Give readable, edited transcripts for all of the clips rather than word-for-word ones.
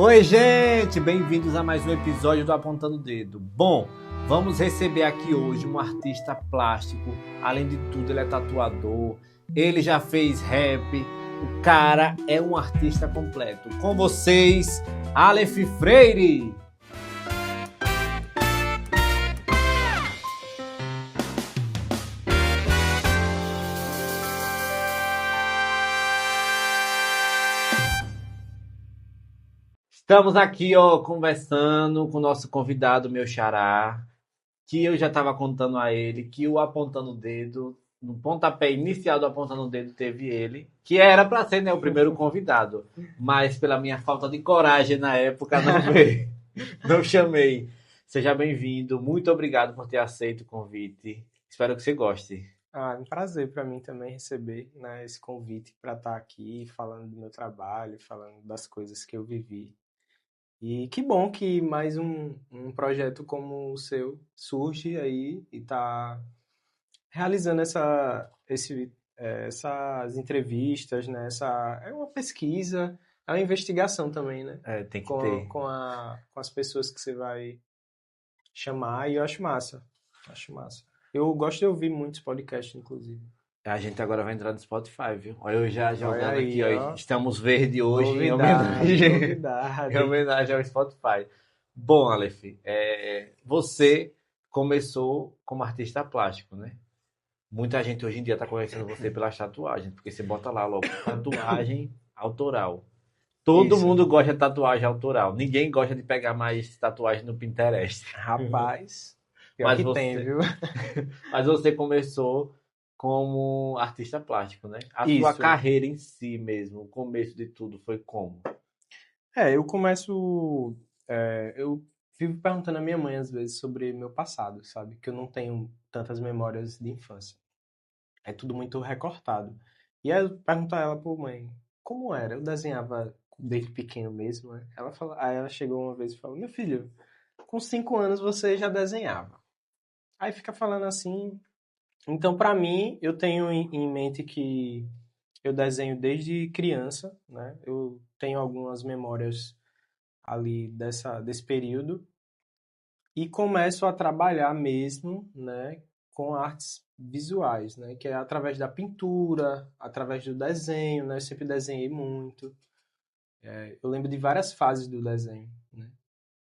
Oi, gente! Bem-vindos a mais um episódio do Apontando o Dedo. Bom, vamos receber aqui hoje um artista plástico. Além de tudo, ele é tatuador, ele já fez rap. O cara é um artista completo. Com vocês, Aleph Freire! Estamos aqui, conversando com o nosso convidado, meu xará, que eu já estava contando a ele que o Apontando o Dedo, no pontapé inicial do Apontando o Dedo, teve ele, que era para ser, né, o primeiro convidado, mas pela minha falta de coragem na época, não veio, não chamei. Seja bem-vindo, muito obrigado por ter aceito o convite, espero que você goste. É um prazer para mim também receber, né, esse convite para estar aqui falando do meu trabalho, falando das coisas que eu vivi. E que bom que mais um projeto como o seu surge aí e está realizando essas entrevistas, né? É uma pesquisa, é uma investigação também, né? Tem que Com, ter. com, a, com as pessoas que você vai chamar e eu acho massa. Acho massa. Eu gosto de ouvir muitos podcasts, inclusive. A gente agora vai entrar no Spotify, viu? Olha eu já Olha jogando aqui, aí, ó. ó. Estamos verde hoje em Novidade, homenagem, em novidade. homenagem ao Spotify. Bom, Aleph, você começou como artista plástico, né? Muita gente hoje em dia está conhecendo você pelas tatuagens, porque você bota lá logo, tatuagem autoral. Todo Isso. mundo gosta de tatuagem autoral. Ninguém gosta de pegar mais tatuagem no Pinterest. Rapaz, pior Mas que tem, você, viu? mas você começou como artista plástico, né? A sua Isso. carreira em si mesmo, o começo de tudo foi como? Eu começo. Eu vivo perguntando à minha mãe às vezes sobre meu passado, sabe? Que eu não tenho tantas memórias de infância. É tudo muito recortado. E aí eu pergunto a ela, pô, mãe, como era? Eu desenhava desde pequeno mesmo, né? Aí ela chegou uma vez e falou, meu filho, com 5 anos você já desenhava. Aí fica falando assim. Então, para mim, eu tenho em mente que eu desenho desde criança, né? Eu tenho algumas memórias ali desse período e começo a trabalhar mesmo, né, com artes visuais, né, que é através da pintura, através do desenho, né? Eu sempre desenhei muito. Eu lembro de várias fases do desenho, né?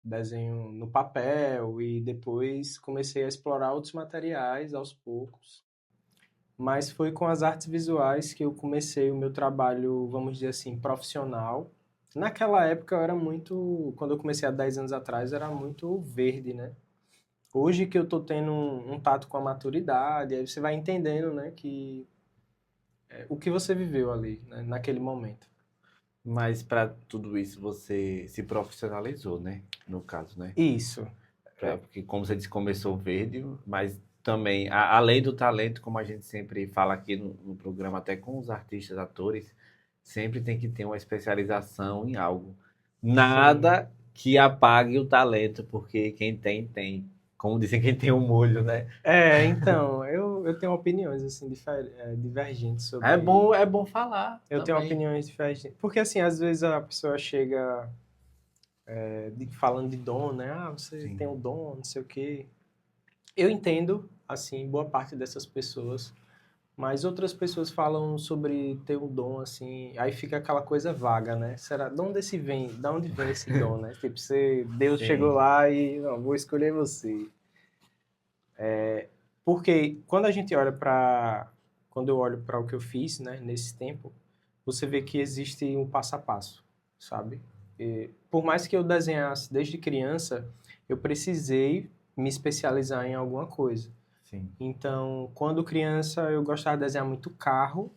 Desenho no papel e depois comecei a explorar outros materiais aos poucos. Mas foi com as artes visuais que eu comecei o meu trabalho, vamos dizer assim, profissional. Naquela época eu era muito, quando eu comecei há 10 anos atrás, era muito verde, né? Hoje que eu tô tendo um tato com a maturidade, aí você vai entendendo, né, que o que você viveu ali, né, naquele momento. Mas para tudo isso você se profissionalizou, né? No caso, né? Isso. Porque como você disse, começou verde, mas também, além do talento, como a gente sempre fala aqui no programa, até com os artistas, atores, sempre tem que ter uma especialização em algo. Sim. Nada que apague o talento, porque quem tem, tem. Como dizem, quem tem o molho, né? Então, eu tenho opiniões, assim, divergentes sobre... É bom falar Eu tenho também. opiniões diferentes. Porque, assim, às vezes a pessoa chega falando de dom, né? Ah, você Sim. tem um dom, não sei o quê. Eu entendo, assim, boa parte dessas pessoas, mas outras pessoas falam sobre ter um dom, assim, aí fica aquela coisa vaga, né? Será, de onde vem esse dom, né? Tipo, Deus chegou Sim. lá e, não, vou escolher você. Porque quando eu olho para o que eu fiz, né, nesse tempo, você vê que existe um passo a passo, sabe? E, por mais que eu desenhasse desde criança, eu precisei me especializar em alguma coisa. Sim. Então, quando criança, eu gostava de desenhar muito carro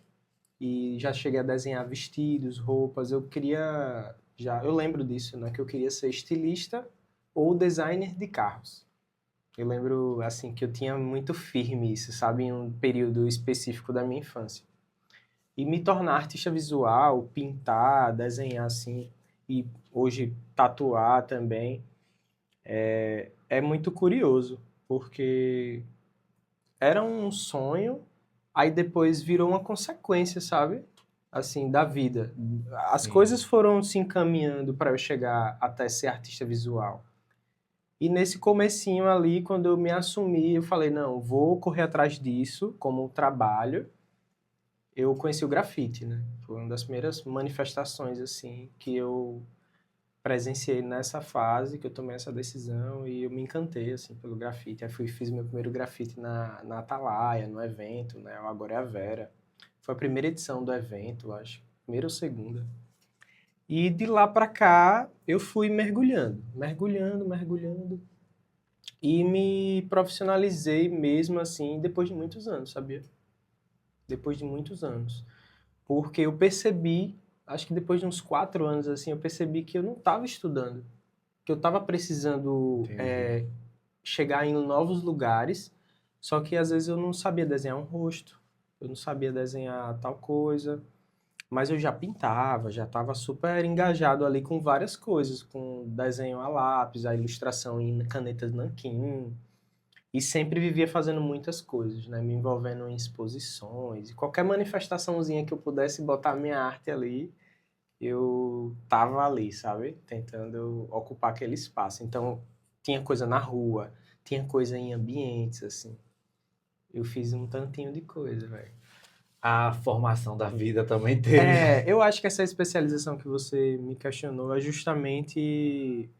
e já cheguei a desenhar vestidos, roupas. Eu lembro disso, né, que eu queria ser estilista ou designer de carros. Eu lembro, assim, que eu tinha muito firme isso, sabe, em um período específico da minha infância. E me tornar artista visual, pintar, desenhar, assim, e hoje tatuar também, é muito curioso, porque era um sonho, aí depois virou uma consequência, sabe? assim, da vida. As Sim. coisas foram se encaminhando para eu chegar até ser artista visual. E nesse comecinho ali, quando eu me assumi, eu falei, não, vou correr atrás disso como trabalho. Eu conheci o grafite, né? Foi uma das primeiras manifestações, assim, que eu presenciei nessa fase, que eu tomei essa decisão e eu me encantei, assim, pelo grafite. Aí fiz meu primeiro grafite na Atalaia, no evento, né? O Agora é a Vera. Foi a primeira edição do evento, eu acho. Primeira ou segunda. E de lá pra cá, eu fui mergulhando, mergulhando, mergulhando. E me profissionalizei mesmo, assim, depois de muitos anos, sabia? Depois de muitos anos. Porque eu percebi, acho que depois de uns 4 anos, assim, eu percebi que eu não estava estudando. Que eu estava precisando Entendi. chegar em novos lugares, só que às vezes eu não sabia desenhar um rosto, eu não sabia desenhar tal coisa, mas eu já pintava, já estava super engajado ali com várias coisas, com desenho a lápis, a ilustração em canetas nanquim, e sempre vivia fazendo muitas coisas, né? Me envolvendo em exposições, e qualquer manifestaçãozinha que eu pudesse botar minha arte ali, eu tava ali, sabe? Tentando ocupar aquele espaço. Então, tinha coisa na rua, tinha coisa em ambientes, assim. Eu fiz um tantinho de coisa, velho. A formação da vida também teve. Eu acho que essa especialização que você me questionou é justamente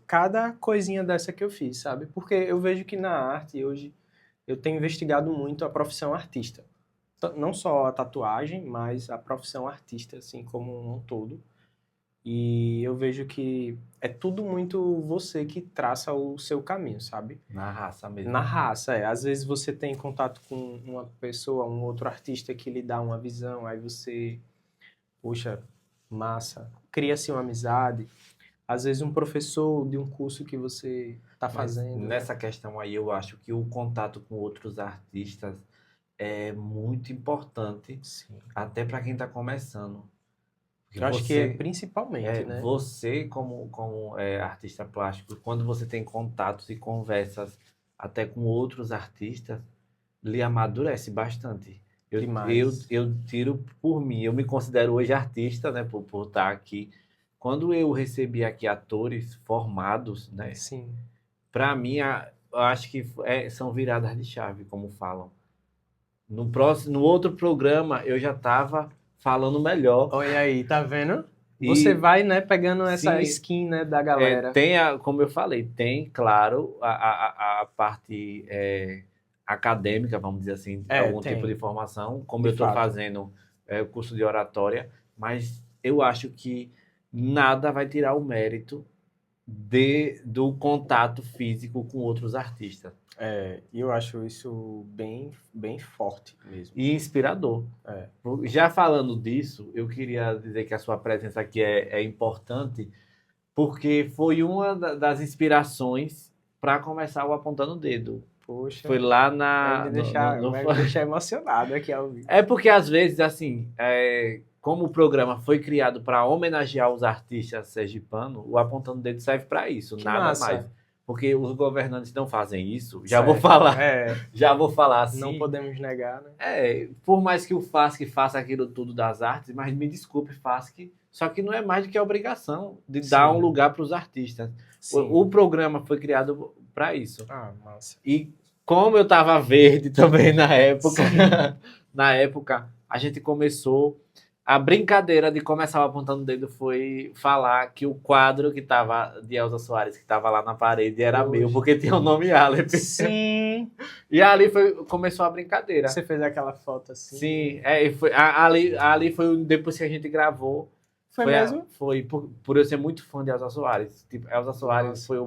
cada coisinha dessa que eu fiz, sabe? Porque eu vejo que na arte hoje eu tenho investigado muito a profissão artista. Não só a tatuagem, mas a profissão artista, assim, como um todo. E eu vejo que é tudo muito você que traça o seu caminho, sabe? Na raça mesmo. Na raça, é. Às vezes você tem contato com uma pessoa, um outro artista que lhe dá uma visão, aí você, poxa, massa, cria-se uma amizade. Às vezes um professor de um curso que você está Mas fazendo, né? nessa questão aí, eu acho que o contato com outros artistas é muito importante, Sim. até para quem está começando. Porque Eu acho que é principalmente, né? você como artista plástico, quando você tem contatos e conversas até com outros artistas, lhe amadurece bastante. Demais. Eu tiro por mim, eu me considero hoje artista, né, por estar aqui. Quando eu recebi aqui atores formados, né, Sim. para mim, eu acho que são viradas de chave, como falam. No outro programa, eu já estava falando melhor. Olha aí, tá vendo? Você E, vai, né, pegando essa sim, skin, né, da galera. como eu falei, tem, claro, a parte acadêmica, vamos dizer assim, algum tipo de Tem, formação, como de eu estou fato. fazendo o curso de oratória, mas eu acho que nada vai tirar o mérito do contato físico com outros artistas. E eu acho isso bem, bem forte mesmo. E inspirador. É. Já falando disso, eu queria dizer que a sua presença aqui é importante, porque foi uma das inspirações para começar o Apontando o Dedo. Poxa, Foi lá vai me deixar emocionado aqui ao vivo. É porque às vezes, assim, como o programa foi criado para homenagear os artistas sergipanos, o Apontando o Dedo serve para isso, Que nada mais. massa. Porque os governantes não fazem isso. Certo. Já vou falar assim. Não podemos negar, né? Por mais que o FASC faça aquilo tudo das artes, mas me desculpe, FASC, só que não é mais do que a obrigação de dar um lugar para os artistas. O programa foi criado para isso. Ah, massa. E como eu estava verde também na época, a gente começou. A brincadeira de começar o Apontando o Dedo foi falar que o quadro que tava de Elza Soares, que estava lá na parede, era meu, porque tinha o nome Aleph. Sim. E ali começou a brincadeira. Você fez aquela foto assim. Sim, ali foi depois que a gente gravou. Foi mesmo? Foi por eu ser muito fã de Elza Soares. Tipo, Elza Soares foi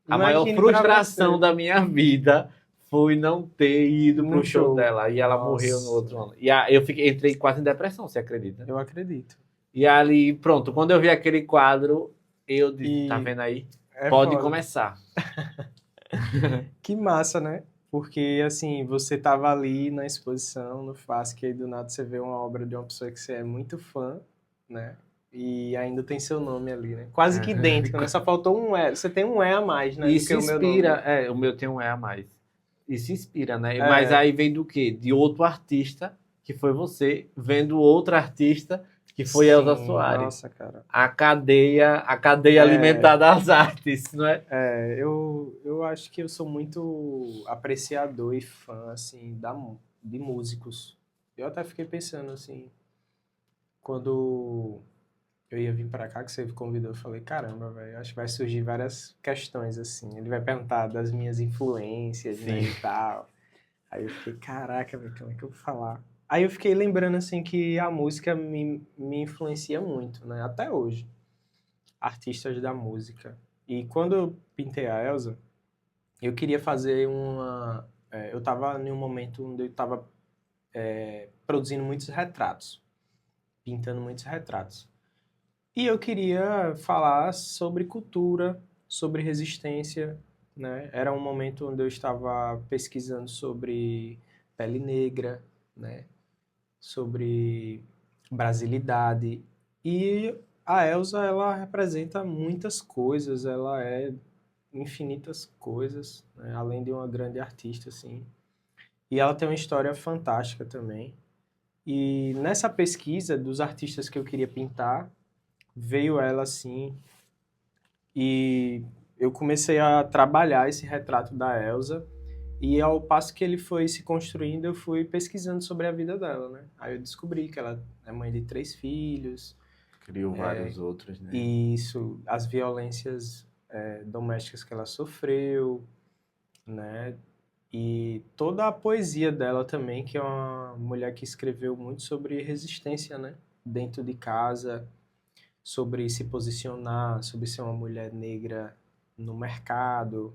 a maior Imagine frustração da minha vida foi não ter ido pro show dela. E ela morreu no outro ano. E eu entrei quase em depressão, você acredita? Eu acredito. E ali, pronto, quando eu vi aquele quadro, eu disse, tá vendo aí? Pode começar. Que massa, né? Porque, assim, você tava ali na exposição, no FASC, e aí do nada você vê uma obra de uma pessoa que você é muito fã, né? E ainda tem seu nome ali, né? Quase que idêntico, né? Só faltou um E. Você tem um E a mais, né? E do se que inspira, o meu nome. o meu tem um E a mais. E se inspira, né? Mas aí vem do quê? De outro artista que foi você vendo outra artista, que foi Elza Sim, Soares. nossa, cara. A cadeia alimentar das artes, não é? Eu acho que eu sou muito apreciador e fã, assim, de músicos. Eu até fiquei pensando, assim, quando eu ia vir pra cá, que você me convidou, eu falei, caramba, velho, acho que vai surgir várias questões, assim. Ele vai perguntar das minhas influências, né, Sim. e tal. Aí eu fiquei, caraca, velho, como é que eu vou falar? Aí eu fiquei lembrando, assim, que a música me influencia muito, né, até hoje. Artistas da música. E quando eu pintei a Elsa, eu queria fazer uma... eu estava em um momento onde eu estava produzindo muitos retratos, pintando muitos retratos. E eu queria falar sobre cultura, sobre resistência, né? Era um momento onde eu estava pesquisando sobre pele negra, né? Sobre brasilidade. E a Elsa, ela representa muitas coisas, ela é infinitas coisas, né? Além de uma grande artista, assim. E ela tem uma história fantástica também. E nessa pesquisa dos artistas que eu queria pintar, veio ela assim, e eu comecei a trabalhar esse retrato da Elsa. E ao passo que ele foi se construindo, eu fui pesquisando sobre a vida dela, né? Aí eu descobri que ela é mãe de 3 filhos, Criou vários outros, né? e isso, as violências domésticas que ela sofreu, né? E toda a poesia dela também, que é uma mulher que escreveu muito sobre resistência, né? Dentro de casa, sobre se posicionar, sobre ser uma mulher negra no mercado,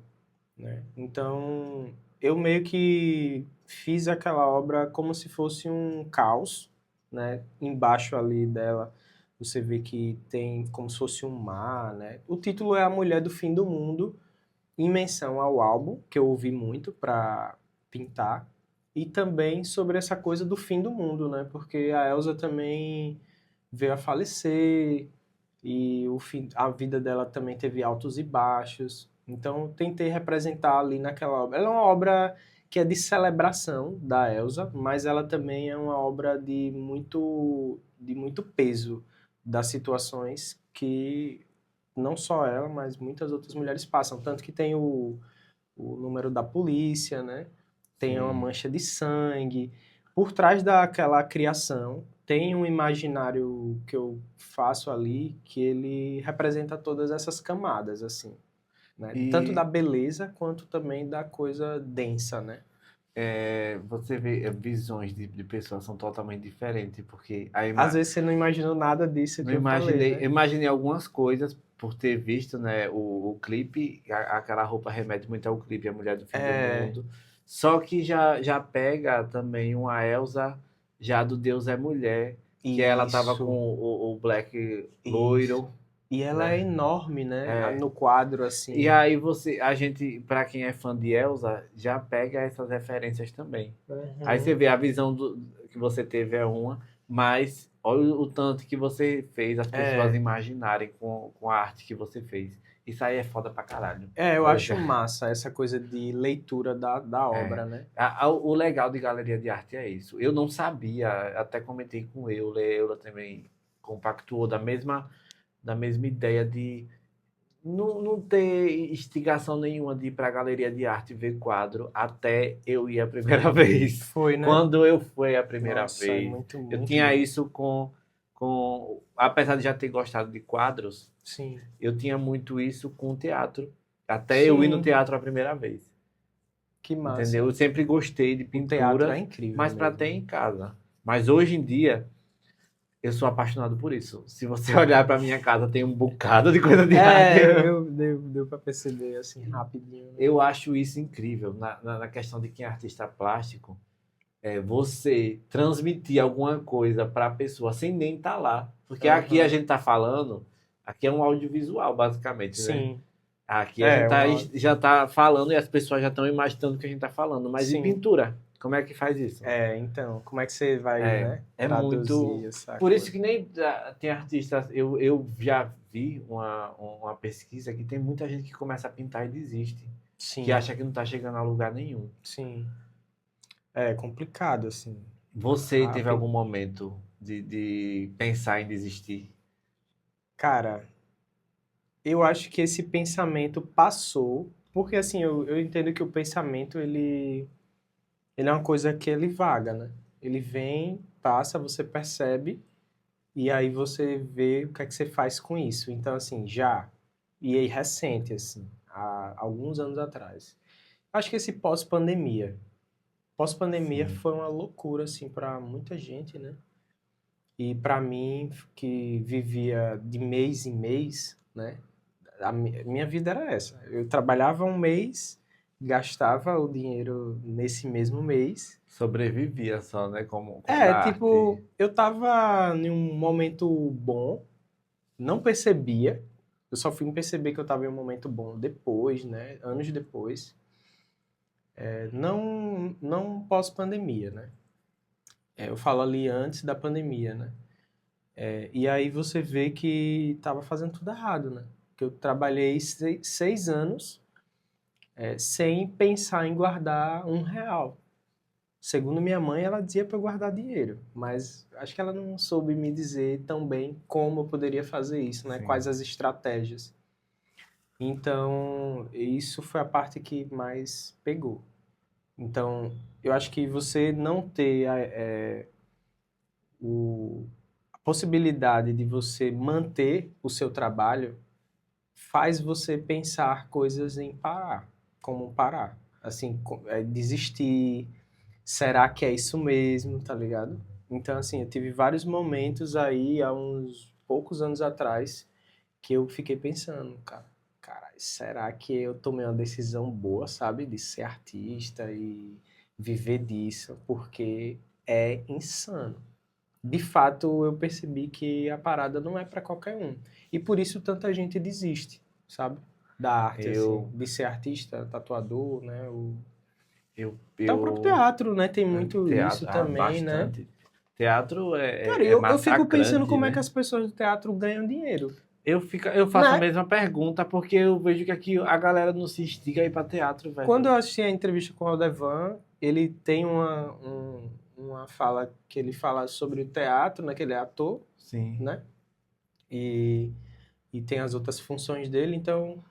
né? Então, eu meio que fiz aquela obra como se fosse um caos, né? Embaixo ali dela, você vê que tem como se fosse um mar, né? O título é A Mulher do Fim do Mundo, em menção ao álbum, que eu ouvi muito para pintar, e também sobre essa coisa do fim do mundo, né? Porque a Elsa também veio a falecer e a vida dela também teve altos e baixos. Então, tentei representar ali naquela obra. Ela é uma obra que é de celebração da Elsa, mas ela também é uma obra de muito peso das situações que não só ela, mas muitas outras mulheres passam. Tanto que tem o número da polícia, né? Tem uma Sim. mancha de sangue. Por trás daquela criação, tem um imaginário que eu faço ali que ele representa todas essas camadas, assim, né? Tanto da E beleza quanto também da coisa densa, né? você vê visões de pessoas são totalmente diferentes, porque Às vezes você não imaginou nada disso não que eu falei, imaginei, né? eu imaginei algumas coisas por ter visto, né, o clipe, aquela roupa remete muito ao clipe A Mulher do Fim do É, Mundo. Só que já pega também uma Elsa já do Deus é Mulher, que ela tava com isso, o Black isso. loiro, E ela é né? enorme, né? É. No quadro, E assim. aí a gente, para quem é fã de Elsa, já pega essas referências também. Aí você Uhum. vê a visão que você teve é uma, mas olha o tanto que você fez as pessoas É, imaginarem com a arte que você fez. Isso aí é foda pra caralho. eu Olha, acho massa essa coisa de leitura da é, obra, né? o legal de galeria de arte é isso. Eu não sabia, até comentei com Eula também compactuou da mesma ideia de não ter instigação nenhuma de ir para a galeria de arte ver quadro até eu ir a primeira vez. Foi, né? Quando eu fui a primeira Nossa, é vez, muito, eu muito tinha bom. isso apesar de já ter gostado de quadros, Sim. eu tinha muito isso com o teatro. Até eu ir no Sim, teatro a primeira vez. que Entendeu? massa. Eu sempre gostei de O teatro é pinturas, incrível mas para mesmo. ter em casa. Mas hoje em dia, eu sou apaixonado por isso. Se você olhar para minha casa, tem um bocado de coisa de arte. Deu pra perceber assim rapidinho, né? Eu acho isso incrível na questão de quem é artista plástico. É você transmitir alguma coisa para a pessoa sem nem estar lá. Porque aqui a Aham. gente está falando, aqui é um audiovisual, basicamente, né? Sim. Aqui a gente É, já está falando e as pessoas já estão imaginando o que a gente está falando. Mas e sim. pintura? Como é que faz isso? Então, como é que você vai, É, né, é traduzir muito. essa Por isso coisa? que nem tem artistas. Eu já vi uma pesquisa que tem muita gente que começa a pintar e desiste. Que Sim, acha que não está chegando a lugar nenhum. sim. É complicado, assim. Você a teve pen- algum momento de pensar em desistir? Cara, eu acho que esse pensamento passou, porque assim, eu entendo que o pensamento, ele é uma coisa que ele vaga, né? Ele vem, passa, você percebe, e aí você vê o que é que você faz com isso. Então, assim, e aí recente, assim, há alguns anos atrás. Acho que esse pós-pandemia Sim, foi uma loucura, assim, para muita gente, né? E para mim, que vivia de mês em mês, né? Minha vida era essa. Eu trabalhava um mês, gastava o dinheiro nesse mesmo mês. sobrevivia só, né? Como É, da arte. tipo, eu tava em um momento bom, não percebia. Eu só fui perceber que eu tava em um momento bom depois, né? Anos depois. Não pós-pandemia, né? Eu falo ali antes da pandemia, né? E aí você vê que tava fazendo tudo errado, né? Que eu trabalhei 6 anos, sem pensar em guardar R$ 1. Segundo minha mãe, ela dizia para eu guardar dinheiro, mas acho que ela não soube me dizer tão bem como eu poderia fazer isso, né? Quais Sim. as estratégias. Então, isso foi a parte que mais pegou. Então, eu acho que você não ter a possibilidade de você manter o seu trabalho faz você pensar coisas em parar, como parar. Assim, desistir, será que é isso mesmo, tá ligado? Então, assim, eu tive vários momentos aí, há uns poucos anos atrás, que eu fiquei pensando, cara, será que eu tomei uma decisão boa, sabe, de ser artista e viver disso? Porque é insano. De fato, eu percebi que a parada não é para qualquer um. E por isso tanta gente desiste, sabe? Da arte, assim, Eu, de ser artista, tatuador, né? eu, Até o próprio eu, teatro, né? Tem muito isso teatro, também, né? bastante. Teatro Cara, é eu fico pensando massacrante, como é que né? as pessoas do teatro ganham dinheiro, Eu faço a né? mesma pergunta porque eu vejo que aqui a galera não se instiga a ir pra teatro, Quando velho. eu assisti a entrevista com o Aldevan, ele tem uma fala que ele fala sobre o teatro, né? Que ele é ator, Sim. né? E, e tem as outras funções dele, então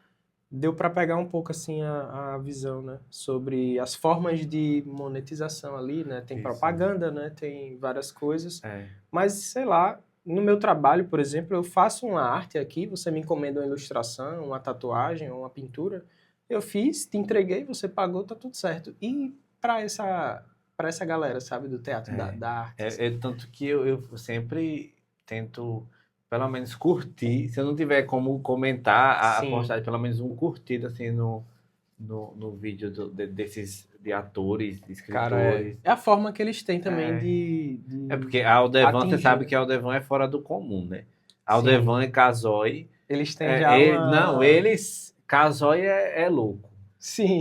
deu para pegar um pouco assim a visão, né? Sobre as formas de monetização ali, né? Tem Isso. propaganda, né? Tem várias coisas, É. mas sei lá. No meu trabalho, por exemplo, eu faço uma arte aqui, você me encomenda uma ilustração, uma tatuagem, uma pintura, eu fiz, te entreguei, você pagou, tá tudo certo. E para essa galera, sabe, do teatro, da, É, da arte, assim. tanto que eu sempre tento, pelo menos, curtir. Se eu não tiver como comentar a Sim, postagem, pelo menos um curtido assim no vídeo desses de atores, de cara, é. escritores. É a forma que eles têm também É, de é porque a Aldevan, você atingir, sabe né? que a Aldevan é fora do comum, né? A Sim. Aldevan e Casoy. Eles têm já Não, uma. eles. Casoy é louco. Sim,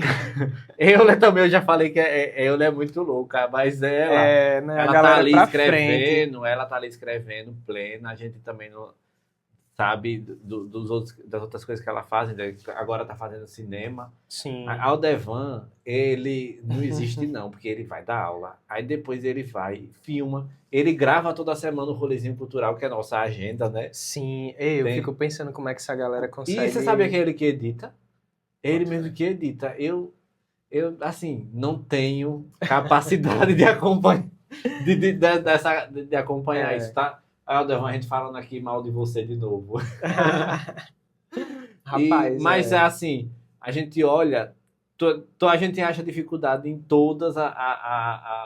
Euler também eu já falei que Euler é muito louca, mas ela, né, a ela tá galera ali pra frente. escrevendo, ela tá ali escrevendo plena, a gente também não sabe das outras coisas que ela faz, né? Agora tá fazendo cinema. Sim. Aldevan, ele não existe não, porque ele vai dar aula, aí depois ele vai, filma, ele grava toda semana o rolezinho cultural, que é a nossa agenda, né? Sim. Ei, eu fico Tem... pensando como é que essa galera E você sabia que consegue. é ele que edita? Ele Boto mesmo fé. que edita. Eu, assim, não tenho capacidade de acompanhar, de acompanhar isso, É. tá? Aí, Aldevan, a gente falando aqui mal de você de novo. Rapaz, Mas, é assim, a gente olha, a gente acha dificuldade em todos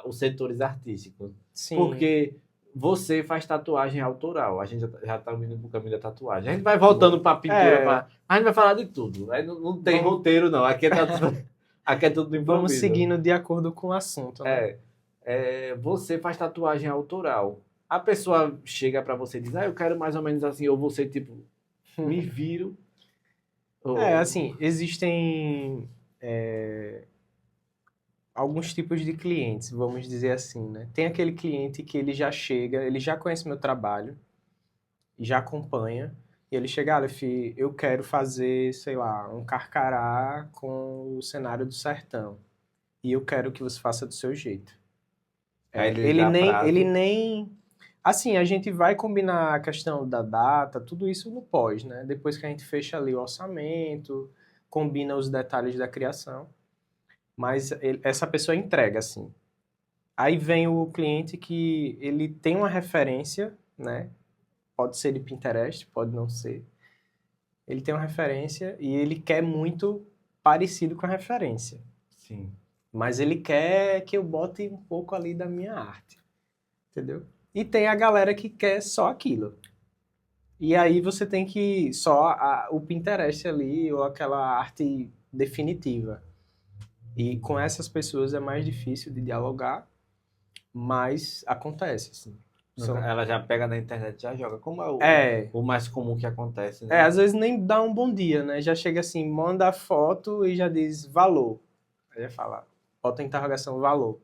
os setores artísticos. Sim. Porque você faz tatuagem autoral, a gente já tá indo pro caminho da tatuagem. A gente vai voltando Boa. pra pintura, É. a gente vai falar de tudo. Aí não tem Vamos, roteiro, não. Aqui é tudo do vamos improviso. seguindo de acordo com o assunto, né? É, você faz tatuagem autoral. A pessoa chega pra você e diz, eu quero mais ou menos assim, ou você, tipo, me viro. Ou... Assim, existem alguns tipos de clientes, vamos dizer assim, né? Tem aquele cliente que ele já chega, ele já conhece meu trabalho, já acompanha, e ele chega, Aleph, eu quero fazer, sei lá, um carcará com o cenário do sertão, e eu quero que você faça do seu jeito. Aí ele Ele dá nem, prazo. ele nem. Assim, a gente vai combinar a questão da data, tudo isso no pós, né? Depois que a gente fecha ali o orçamento, combina os detalhes da criação. Mas essa pessoa entrega, assim. Aí vem o cliente que ele tem uma referência, né? Pode ser de Pinterest, pode não ser. Ele tem uma referência e ele quer muito parecido com a referência. Sim. Mas ele quer que eu bote um pouco ali da minha arte. Entendeu? E tem a galera que quer só aquilo. E aí você tem que só o Pinterest ali ou aquela arte definitiva. E com essas pessoas é mais difícil de dialogar, mas acontece, assim. Ela já pega na internet e já joga. Como é É, o mais comum que acontece, né? às vezes nem dá um bom dia, né? Já chega assim, manda a foto e já diz valor. Aí já fala, bota a interrogação valor.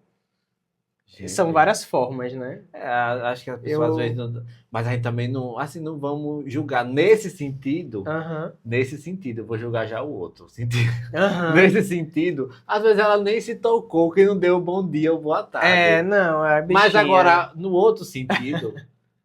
São Gente, várias formas, né? acho que a pessoa às vezes Eu. não. Mas a gente também não. Assim, não vamos julgar nesse sentido. Aham. Nesse sentido, eu vou julgar já o outro. Sentido. Aham. Nesse sentido, às vezes ela nem se tocou que não deu bom dia ou boa É, tarde. não, é Mas bichinha, né? agora, no outro sentido,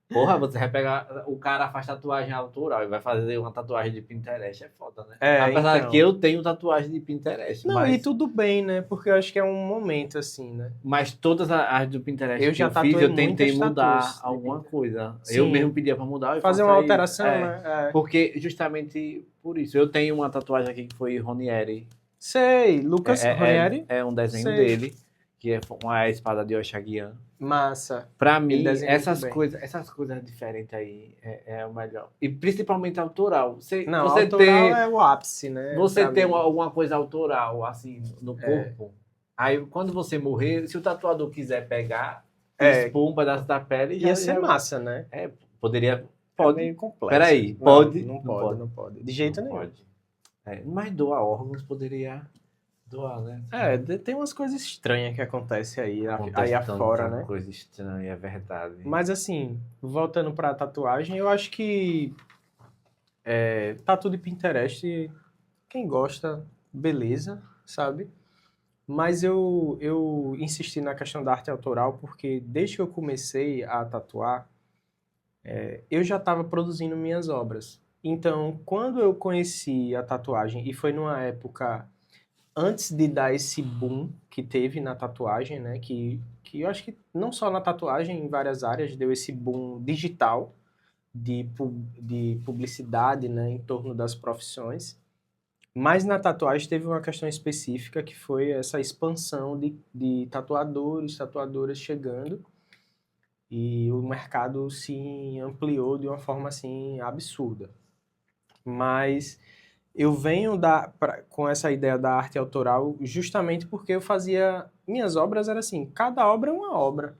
porra, você vai pegar. O cara faz tatuagem autoral e vai fazer uma tatuagem de Pinterest. É foda, né? É, Apesar que então. eu tenho tatuagem de Pinterest, Não, e tudo bem, né? Porque eu acho que é um momento assim, né? mas todas as do Pinterest Eu que já eu fiz, tatuei eu tentei muitas mudar tatuas de alguma Pinterest. coisa. Eu mesmo Sim, pedia pra mudar e fazer faço uma aí. alteração, né? É. Porque justamente por isso. Eu tenho uma tatuagem aqui que foi Ronieri. Sei, Lucas Ranieri? É um desenho Sei. dele, que é uma espada de Oxaguian. Massa. Pra Ele mim, desenha muito bem. essas coisas diferentes aí é o melhor. E principalmente autoral. Não, autoral é o ápice, né? Você Pra ter mim. alguma coisa autoral, assim, no É. corpo. Aí, quando você morrer, se o tatuador quiser pegar e É, expor um pedaço da pele, ia ser massa, né? poderia. É Pode. meio complexo. Peraí, Não, pode? não Não pode, pode. não pode. De Não jeito nenhum. pode. Mas doar órgãos poderia doar, né? É, tem umas coisas estranhas que acontecem aí, aí Acontece afora, tanta né? coisa estranha, é verdade. Mas assim, voltando pra tatuagem, eu acho que tatu de Pinterest, quem gosta, beleza, sabe? Mas eu insisti na questão da arte autoral porque desde que eu comecei a tatuar, eu já estava produzindo minhas obras. Então, quando eu conheci a tatuagem, e foi numa época antes de dar esse boom que teve na tatuagem, né? Que eu acho que não só na tatuagem, em várias áreas, deu esse boom digital de publicidade, né? Em torno das profissões. Mas na tatuagem teve uma questão específica que foi essa expansão de tatuadores, tatuadoras chegando e o mercado se ampliou de uma forma assim absurda. Mas eu venho com essa ideia da arte autoral justamente porque eu fazia minhas obras era assim, cada obra é uma obra.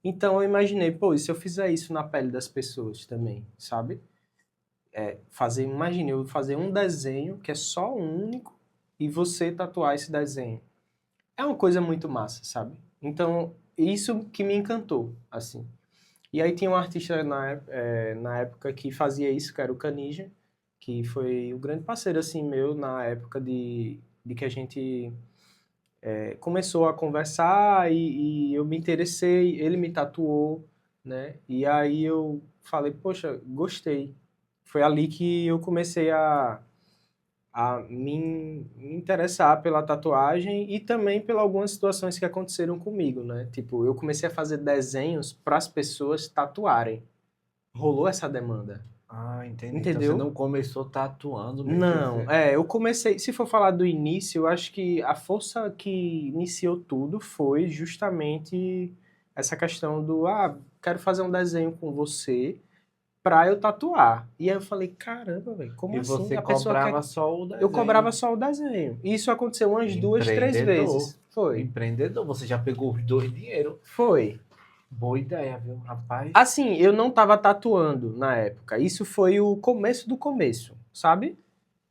Então eu imaginei, pô, e se eu fizer isso na pele das pessoas também, sabe? Imagine eu fazer um desenho que é só único e você tatuar esse desenho. É uma coisa muito massa, sabe? Então, isso que me encantou, assim. E aí tinha um artista na época que fazia isso, que era o Canija, que foi o grande parceiro, assim, meu na época de que a gente começou a conversar e eu me interessei, ele me tatuou, né? E aí eu falei, poxa, gostei. Foi ali que eu comecei a me interessar pela tatuagem e também por algumas situações que aconteceram comigo, né? Tipo, eu comecei a fazer desenhos para as pessoas tatuarem. Rolou essa demanda, Ah, entendi. Então você entendeu? não começou tatuando mesmo. Não, eu comecei, se for falar do início, eu acho que a força que iniciou tudo foi justamente essa questão do, quero fazer um desenho com você pra eu tatuar. E aí eu falei, caramba, velho, como E assim? você A pessoa quer. cobrava só o Eu cobrava desenho. só o desenho. E isso aconteceu umas duas, três Empreendedor. vezes. Foi. Empreendedor, você já pegou os dois dinheiro. Foi. Boa ideia, viu, rapaz? Assim, eu não tava tatuando na época. Isso foi o começo do começo, sabe?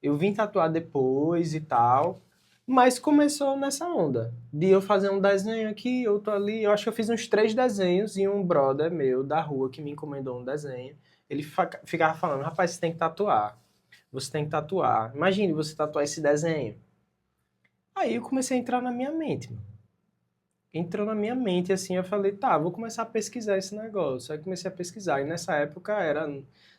Eu vim tatuar depois e tal. Mas começou nessa onda. De eu fazer um desenho aqui, outro ali. Eu acho que eu fiz uns 3 desenhos e um brother meu da rua que me encomendou um desenho. Ele ficava falando, rapaz, você tem que tatuar. Você tem que tatuar. Imagine você tatuar esse desenho. Aí eu comecei a entrar na minha mente, mano. entrou na minha mente, assim, eu falei, tá, vou começar a pesquisar esse negócio. Aí comecei a pesquisar, e nessa época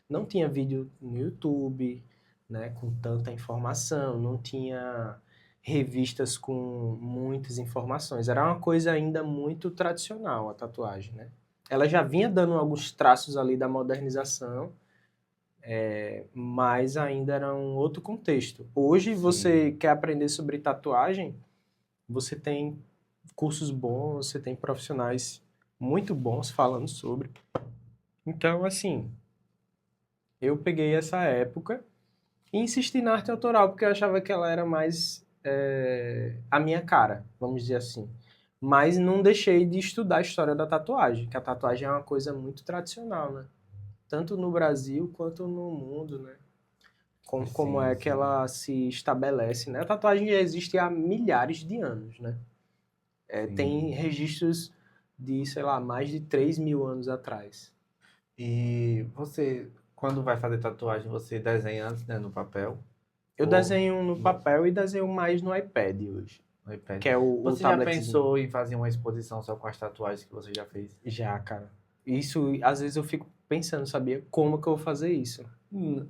não tinha vídeo no YouTube, né, com tanta informação, não tinha revistas com muitas informações. Era uma coisa ainda muito tradicional, a tatuagem, né? Ela já vinha dando alguns traços ali da modernização, mas ainda era um outro contexto. Hoje, você Sim. quer aprender sobre tatuagem, você tem cursos bons, você tem profissionais muito bons falando sobre. Então, assim, eu peguei essa época e insisti na arte autoral, porque eu achava que ela era mais a minha cara, vamos dizer assim. Mas não deixei de estudar a história da tatuagem, que a tatuagem é uma coisa muito tradicional, né? Tanto no Brasil quanto no mundo, né? Como Sim, é que sim. ela se estabelece, né? A tatuagem já existe há milhares de anos, né? Tem Sim. registros de, sei lá, mais de 3.000 anos atrás. E você, quando vai fazer tatuagem, você desenha antes, né, no papel Eu ou desenho no papel e desenho mais no iPad hoje, no iPad? que é o Você já tabletzinho. pensou em fazer uma exposição só com as tatuagens que você já fez? Já, cara. Isso, às vezes eu fico pensando, sabia? Como que eu vou fazer isso?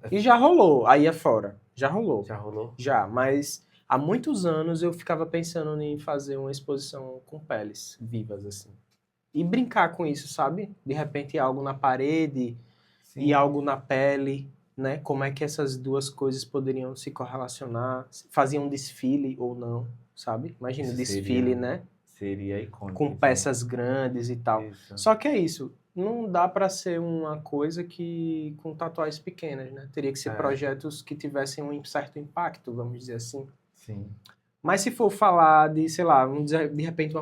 E já rolou, aí é fora. Já rolou. Já rolou? Já, mas há muitos anos eu ficava pensando em fazer uma exposição com peles vivas, assim. E brincar com isso, sabe? De repente algo na parede e Sim. algo na pele, né? Como é que essas duas coisas poderiam se correlacionar? Faziam um desfile ou não, sabe? Imagina, Isso desfile, seria, né? seria icônico, Com isso aí. peças grandes e tal. Isso. Só que é isso, não dá para ser uma coisa que com tatuagens pequenas, né? Teria que ser É, projetos que tivessem um certo impacto, vamos dizer assim. sim. Mas se for falar de, sei lá, vamos dizer, de repente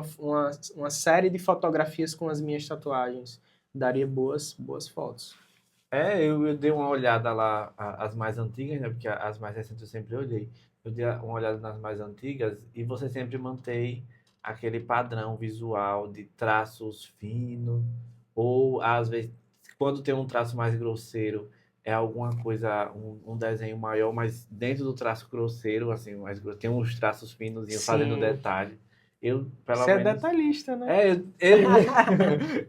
uma série de fotografias com as minhas tatuagens, daria boas fotos. Eu dei uma olhada lá, as mais antigas, né? Porque as mais recentes eu sempre olhei. Eu dei uma olhada nas mais antigas e você sempre mantém aquele padrão visual de traços finos, ou às vezes, quando tem um traço mais grosseiro, é alguma coisa, um desenho maior, mas dentro do traço grosseiro, assim, tem uns traços finos fazendo Sim, detalhe. Eu, pelo você é menos, detalhista, né?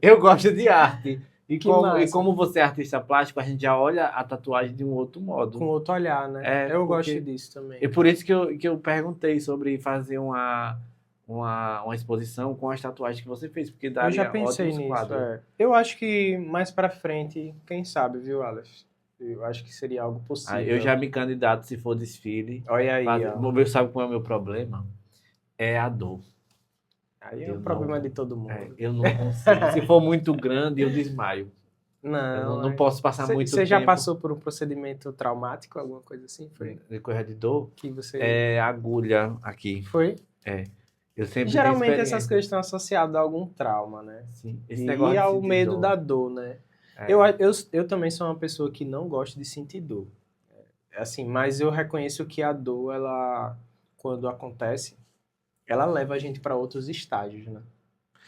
eu gosto de arte. Que E massa. como você é artista plástico, a gente já olha a tatuagem de um outro Com modo. outro olhar, né? É, Eu gosto porque. disso É também. por isso que eu perguntei sobre fazer uma exposição com as tatuagens que você fez, porque Eu já daria pensei ótimos nisso, quadros. é. Eu acho que mais pra frente, quem sabe, viu, Alex? Eu acho que seria algo Aí eu possível. já me candidato, se for desfile, Olha aí, fazer. ó. Sabe qual é o meu problema? É a dor. Aí é o Eu problema não, de todo mundo. eu não consigo. Se for muito grande, eu desmaio. Eu Não, não posso passar muito você já tempo passou por um procedimento traumático, alguma coisa assim? Foi? de correr de dor. Que você É agulha aqui. foi? É. Eu sempre tenho Geralmente essas experiência. coisas estão associadas a algum trauma, né? Sim. Esse E negócio de ao sentir medo da dor. dor, né? Eu, É. eu, eu também sou uma pessoa que não gosta de sentir dor. Assim, mas eu reconheço que a dor, ela, quando acontece, ela leva a gente para outros estágios, né?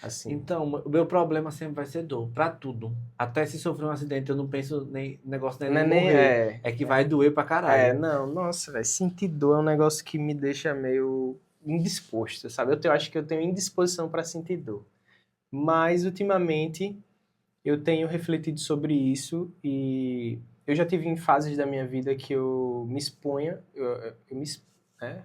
Assim, Então, o meu problema sempre vai ser dor, pra tudo. Até se sofrer um acidente, eu não penso nem negócio não é não nem é nem, morrer, é que vai doer pra caralho. não, nossa, velho, sentir dor é um negócio que me deixa meio indisposto, sabe? Eu acho que eu tenho indisposição para sentir dor. Mas ultimamente eu tenho refletido sobre isso e eu já tive em fases da minha vida que eu me expunha, é,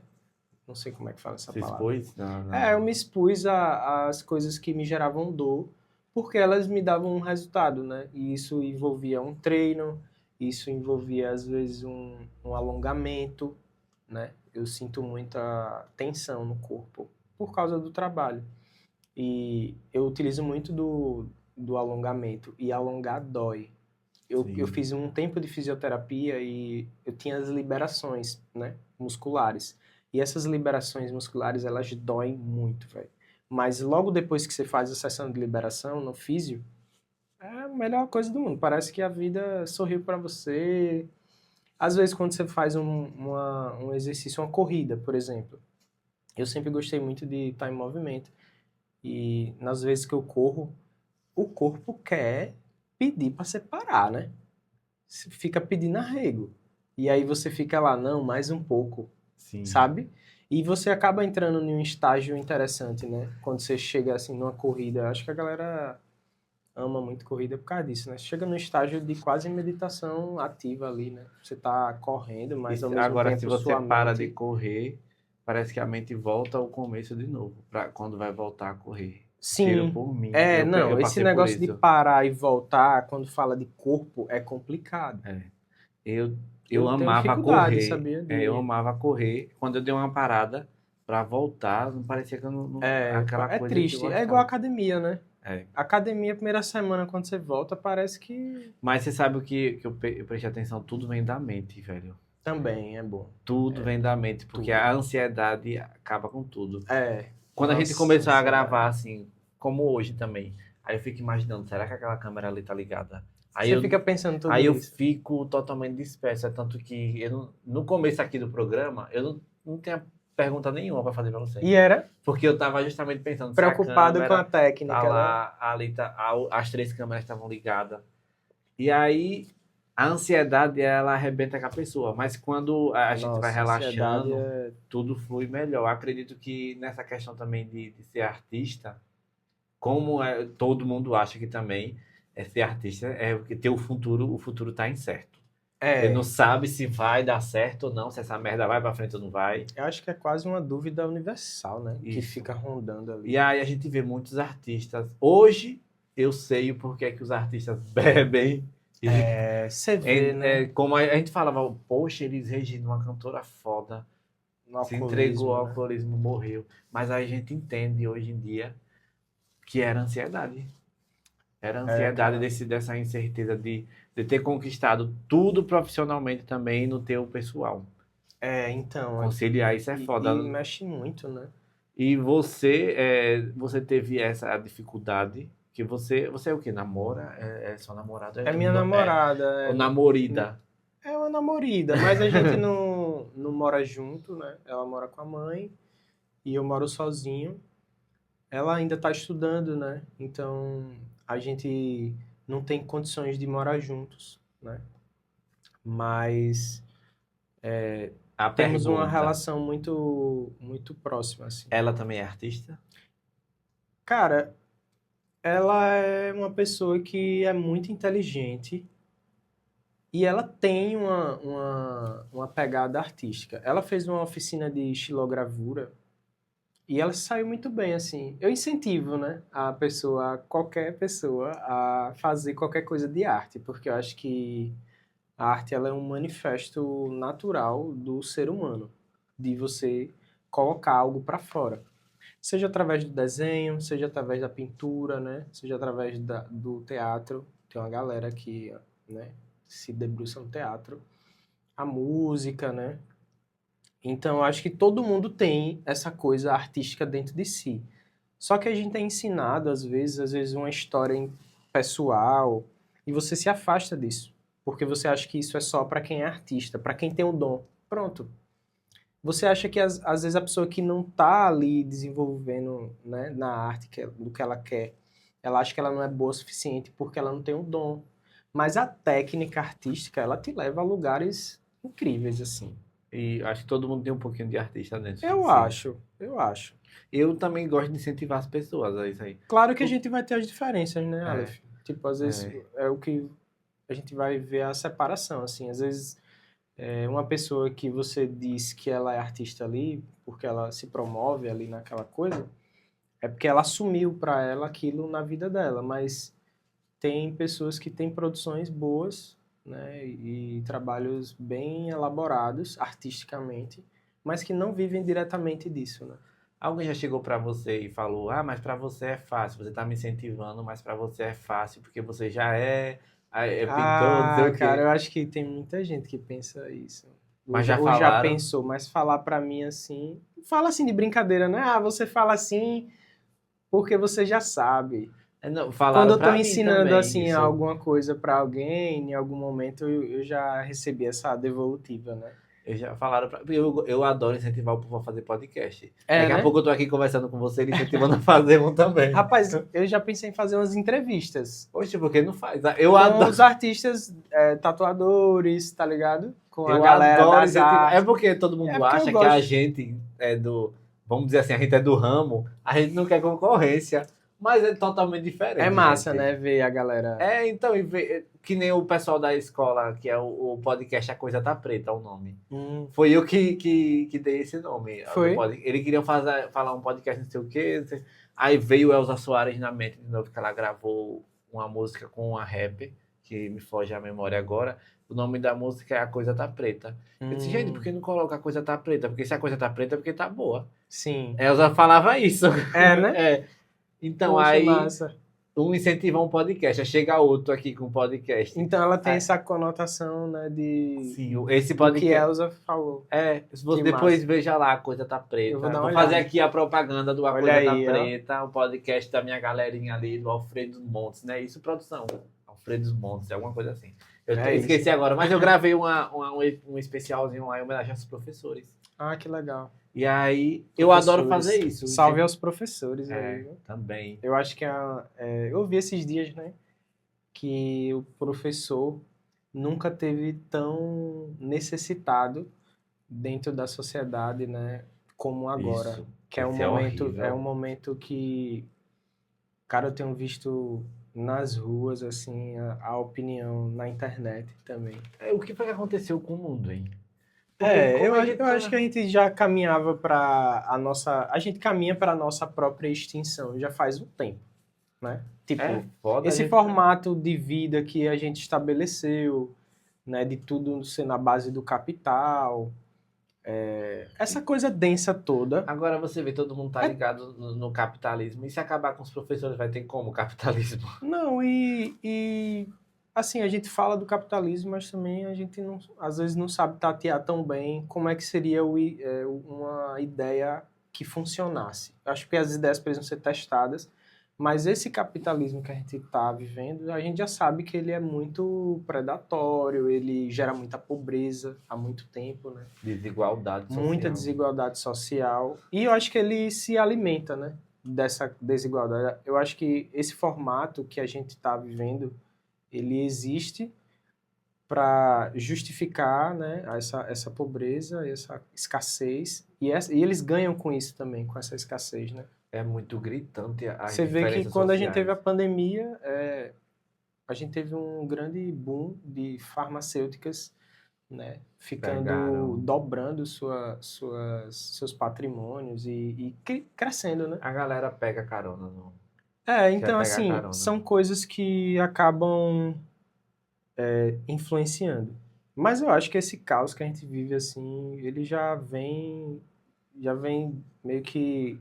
não sei como é que fala essa Se palavra. expôs? Não, Eu não. me expus às coisas que me geravam dor, porque elas me davam um resultado, né? E isso envolvia um treino, isso envolvia às vezes um alongamento, né? Eu sinto muita tensão no corpo por causa do trabalho. E eu utilizo muito do alongamento, e alongar dói. Eu Sim. fiz um tempo de fisioterapia e eu tinha as liberações, né, musculares. E essas liberações musculares, elas doem muito, velho. Mas logo depois que você faz a sessão de liberação no físio, é a melhor coisa do mundo. Parece que a vida sorriu para você. Às vezes, quando você faz um exercício, uma corrida, por exemplo. Eu sempre gostei muito de estar em movimento. E nas vezes que eu corro, o corpo quer pedir para separar, né? Fica pedindo arrego. E aí você fica lá, não, mais um pouco, Sim. sabe? E você acaba entrando em um estágio interessante, né? Quando você chega assim numa corrida, acho que a galera ama muito corrida por causa disso, né? Você chega num estágio de quase meditação ativa ali, né? Você tá correndo, mas ao mesmo Agora, se tempo você sua para de mente... correr, parece que a mente volta ao começo de novo, para quando vai voltar a correr. Tiro Sim, por mim. Eu não, esse passei por negócio de isso. parar e voltar quando fala de corpo é complicado. É. Eu, eu Eu tenho amava dificuldade, correr. sabia? Eu amava correr. Quando eu dei uma parada para voltar, não parecia que eu aquela É coisa que eu triste. É igual gostava. academia, né? É. Academia, primeira semana, quando você volta, parece que Mas você sabe o que eu prestei atenção? Tudo vem da mente, velho. também é bom. Tudo É vem da mente, porque tudo. a ansiedade acaba com tudo. Quando a gente Nossa, começou a gravar, ansiedade. assim, como hoje também, aí eu fico imaginando, será que aquela câmera ali tá ligada? Aí Você eu, fica pensando tudo aí eu isso. fico totalmente disperso. É tanto que no começo aqui do programa, eu não tinha pergunta nenhuma para fazer para você. E era Porque eu tava justamente pensando se a preocupado com a câmera tá técnica, né? lá, ali tá, as três câmeras estavam ligadas. E aí a ansiedade, ela arrebenta com a pessoa. Mas quando a gente vai Nossa, ansiedade relaxando, é. tudo flui melhor. Acredito que nessa questão também de ser artista, como todo mundo acha que também é ser artista, é porque ter o futuro tá incerto. Você não É, sabe se vai dar certo ou não, se essa merda vai pra frente ou não vai. eu acho que é quase uma dúvida universal, né? Que Isso. fica rondando E ali. aí a gente vê muitos artistas. Hoje eu sei o porquê que os artistas bebem. É, você vê, né? Como a gente falava, poxa, Elis Regina, uma cantora foda, No se entregou alcoolismo, ao né? alcoolismo, morreu. Mas aí a gente entende hoje em dia que era ansiedade. Era a É, ansiedade cara. dessa incerteza de ter conquistado tudo profissionalmente também no teu pessoal. Então, Conciliar isso é e foda. mexe muito, né? E você teve essa dificuldade, que você é o quê? Namora? É só namorado? É minha namorada, Ou namorida? é uma namorada, mas a gente não mora junto, né? Ela mora com a mãe e eu moro sozinho. Ela ainda está estudando, né? Então a gente não tem condições de morar juntos, né? Mas A temos uma pergunta, relação muito próxima, assim. ela também é artista? Cara, ela é uma pessoa que é muito inteligente e ela tem uma pegada artística. Ela fez uma oficina de xilogravura e ela saiu muito bem, assim. Eu incentivo, né, qualquer pessoa, a fazer qualquer coisa de arte, porque eu acho que a arte ela é um manifesto natural do ser humano, de você colocar algo para fora. Seja através do desenho, seja através da pintura, né? Seja através do teatro. Tem uma galera que, né, se debruça no teatro. A música, né? Então, eu acho que todo mundo tem essa coisa artística dentro de si. Só que a gente é ensinado, às vezes uma história pessoal, e você se afasta disso. Porque você acha que isso é só para quem é artista, para quem tem o dom. Pronto. Você acha que às vezes a pessoa que não está ali desenvolvendo, né, na arte do que ela quer, ela acha que ela não é boa o suficiente porque ela não tem o dom. Mas a técnica artística, ela te leva a lugares incríveis, assim. E acho que todo mundo tem um pouquinho de artista dentro de Eu si. acho, eu acho. Eu também gosto de incentivar as pessoas a isso aí. Claro que a gente vai ter as diferenças, né, É, Aleph? Tipo, às vezes é. é o que a gente vai ver a separação, assim. Às vezes uma pessoa que você diz que ela é artista ali, porque ela se promove ali naquela coisa, é porque ela assumiu para ela aquilo na vida dela, mas tem pessoas que têm produções boas, né, e trabalhos bem elaborados artisticamente, mas que não vivem diretamente disso, né? Alguém já chegou pra você e falou: Ah, mas pra você é fácil, você tá me incentivando, mas pra você é fácil, porque você já é pintor, não sei Ah, o cara, quê. eu acho que tem muita gente que pensa isso. Mas já Ou já falaram. pensou, mas falar para mim assim, fala assim de brincadeira, né? Ah, você fala assim porque você já sabe. Não, Quando falaram eu estou pra mim ensinando também assim isso. alguma coisa para alguém, em algum momento eu já recebi essa devolutiva, né? Eles já falaram pra... eu adoro incentivar o povo a fazer podcast. É, Daqui a né? pouco eu tô aqui conversando com você, ele incentivando a fazer um também. Rapaz, eu já pensei em fazer umas entrevistas Poxa, por que não faz? Eu com adoro. os artistas tatuadores, tá ligado? Com a Eu galera adoro das incentivar. É artes. porque todo É mundo porque eu acha que a gosto. gente é do. Vamos dizer assim, a gente é do ramo, a gente não quer concorrência. Mas é totalmente É diferente, massa, gente. né? Ver a galera. Então, que nem o pessoal da escola, que é o podcast A Coisa Tá Preta, o nome. Hum, Foi eu que dei esse nome. foi? Ele queria falar um podcast não sei o quê. Não sei. Aí veio Elza Soares na mente de novo, que ela gravou uma música com uma rapper, que me foge a memória agora. O nome da música é A Coisa Tá Preta. Eu disse, gente, por que não coloca A Coisa Tá Preta? Porque se a coisa tá preta é porque tá boa. Sim. Elza falava isso. É, né? É. Então, Poxa, aí massa. um incentiva um podcast, aí chega outro aqui com um podcast. Então ela tem Aí, essa conotação, né, sim, esse do que podcast. Elza falou. Se você Que depois massa. veja lá, a coisa tá preta. Eu vou dar uma Vou fazer olhada. aqui a propaganda do A Olha Coisa Tá aí, ó. Preta, o podcast da minha galerinha ali, do Alfredo Montes, né? Isso, produção. Alfredo Montes, alguma coisa assim. Eu É esqueci isso. agora, mas eu gravei um especialzinho lá em homenagem aos professores. Ah, que legal. E aí, eu adoro Professores. fazer isso. Salve aos professores aí, viu? Também. Eu acho que eu vi esses dias, né, que o professor nunca teve tão necessitado dentro da sociedade, né, como agora. Isso. Que é um Isso é momento, horrível. é um momento que, cara, eu tenho visto nas ruas, assim, a opinião na internet também. O que foi que aconteceu com o mundo, hein? Eu acho que a gente já caminhava para a nossa. A gente caminha para a nossa própria extinção já faz um tempo, né? Tipo, foda, esse formato de vida que a gente estabeleceu, né? De tudo ser na base do capital, essa coisa densa toda. Agora você vê, todo mundo tá ligado no capitalismo. E se acabar com os professores, vai ter como o capitalismo? Não, assim, a gente fala do capitalismo, mas também a gente não, às vezes não sabe tatear tão bem como é que seria uma ideia que funcionasse. Eu acho que as ideias precisam ser testadas, mas esse capitalismo que a gente está vivendo, a gente já sabe que ele é muito predatório, ele gera muita pobreza há muito tempo, né? Desigualdade social. Muita desigualdade social. E eu acho que ele se alimenta, né, dessa desigualdade. Eu acho que esse formato que a gente está vivendo, ele existe para justificar, né, essa pobreza, essa escassez, e eles ganham com isso também, com essa escassez, né? É muito gritante as Você vê que diferenças quando a gente sociais. teve a pandemia, a gente teve um grande boom de farmacêuticas, né, dobrando seus patrimônios e crescendo, né? A galera pega carona. Não. Então, assim, carona. são coisas que acabam influenciando. Mas eu acho que esse caos que a gente vive, assim, ele já vem meio que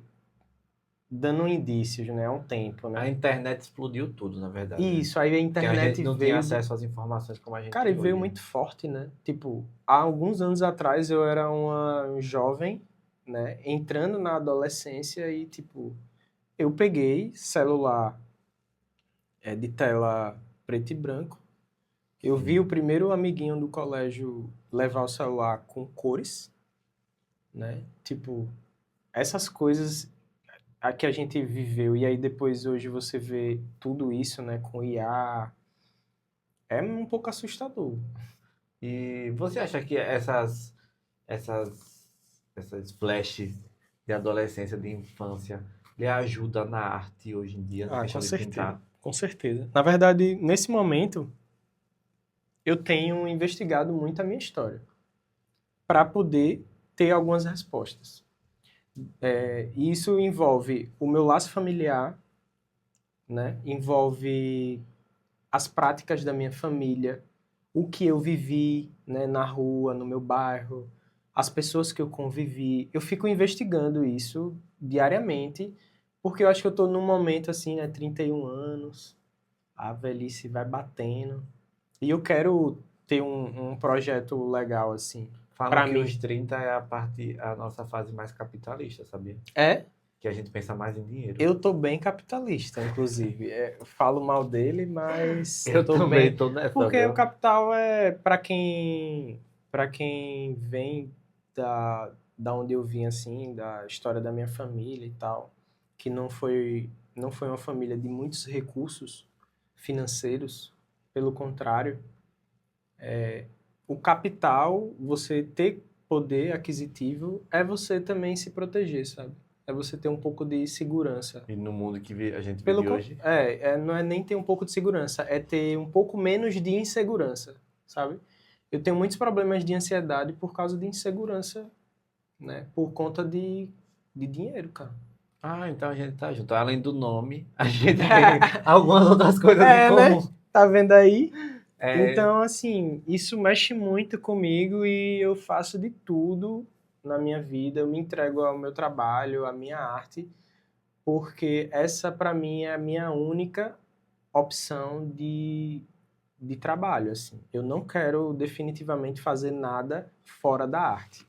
dando indícios, né? Há um tempo, né? A internet explodiu tudo, na verdade. Isso, aí a Porque a internet gente não veio... tinha acesso às informações como a gente Cara, e tem veio hoje. muito forte, né? Tipo, há alguns anos atrás eu era um jovem, né? Entrando na adolescência e, tipo, eu peguei celular de tela preto e branco. Eu vi o primeiro amiguinho do colégio levar o celular com cores, né? Tipo, essas coisas a que a gente viveu. E aí depois, hoje, você vê tudo isso, né? Com IA. É um pouco assustador. E você acha que essas flashes de adolescência, de infância, lhe ajudam na arte hoje em dia? Na questão Com de certeza. pintar? Com certeza. Na verdade, nesse momento, eu tenho investigado muito a minha história para poder ter algumas respostas. E isso envolve o meu laço familiar, né? Envolve as práticas da minha família, o que eu vivi, né, na rua, no meu bairro, as pessoas que eu convivi. Eu fico investigando isso diariamente, porque eu acho que eu estou num momento assim, né, 31 anos, a velhice vai batendo, e eu quero ter um projeto legal assim. Falam Pra que mim. os 30 é a nossa fase mais capitalista, sabia? Que a gente pensa mais em dinheiro. Eu tô bem capitalista, inclusive. Eu falo mal dele, mas Eu tô também bem. tô nessa, Porque viu? o capital é para quem para quem vem da onde eu vim, assim, da história da minha família e tal, que não foi uma família de muitos recursos financeiros, pelo contrário, o capital, você ter poder aquisitivo, é você também se proteger, sabe? É você ter um pouco de segurança. E no mundo que a gente vive hoje. Não é nem ter um pouco de segurança, é ter um pouco menos de insegurança, sabe? Eu tenho muitos problemas de ansiedade por causa de insegurança, né? Por conta de dinheiro, cara. Ah, então a gente tá junto. Além do nome, a gente tem algumas outras coisas em Né? comum. Tá vendo aí? É, Então, assim, isso mexe muito comigo e eu faço de tudo na minha vida. Eu me entrego ao meu trabalho, à minha arte, porque essa, para mim, é a minha única opção de trabalho, assim. Eu não quero definitivamente fazer nada fora da arte.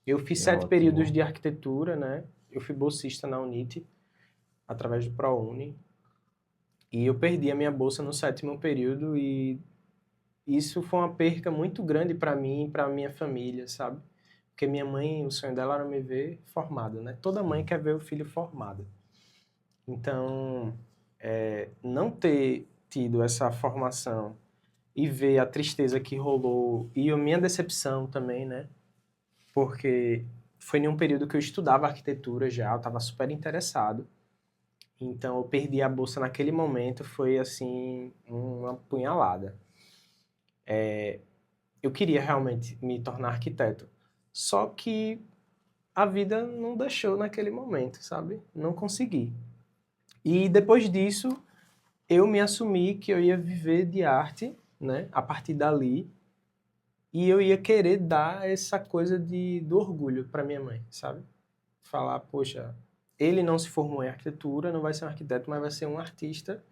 Eu fiz que 7 períodos ótimo. de arquitetura, né? Eu fui bolsista na Unite, através do ProUni, e eu perdi a minha bolsa no 7º período e isso foi uma perca muito grande para mim e para minha família, sabe? Porque minha mãe, o sonho dela era me ver formado, né? Toda mãe quer ver o filho formado. Então, não ter tido essa formação e ver a tristeza que rolou e a minha decepção também, né? Porque foi em um período que eu estudava arquitetura já, eu estava super interessado. Então, eu perdi a bolsa naquele momento, foi assim, uma punhalada. Eu queria realmente me tornar arquiteto, só que a vida não deixou naquele momento, sabe? Não consegui. E depois disso, eu me assumi que eu ia viver de arte, né? A partir dali, e eu ia querer dar essa coisa do orgulho para minha mãe, sabe? Falar, poxa, ele não se formou em arquitetura, não vai ser um arquiteto, mas vai ser um artista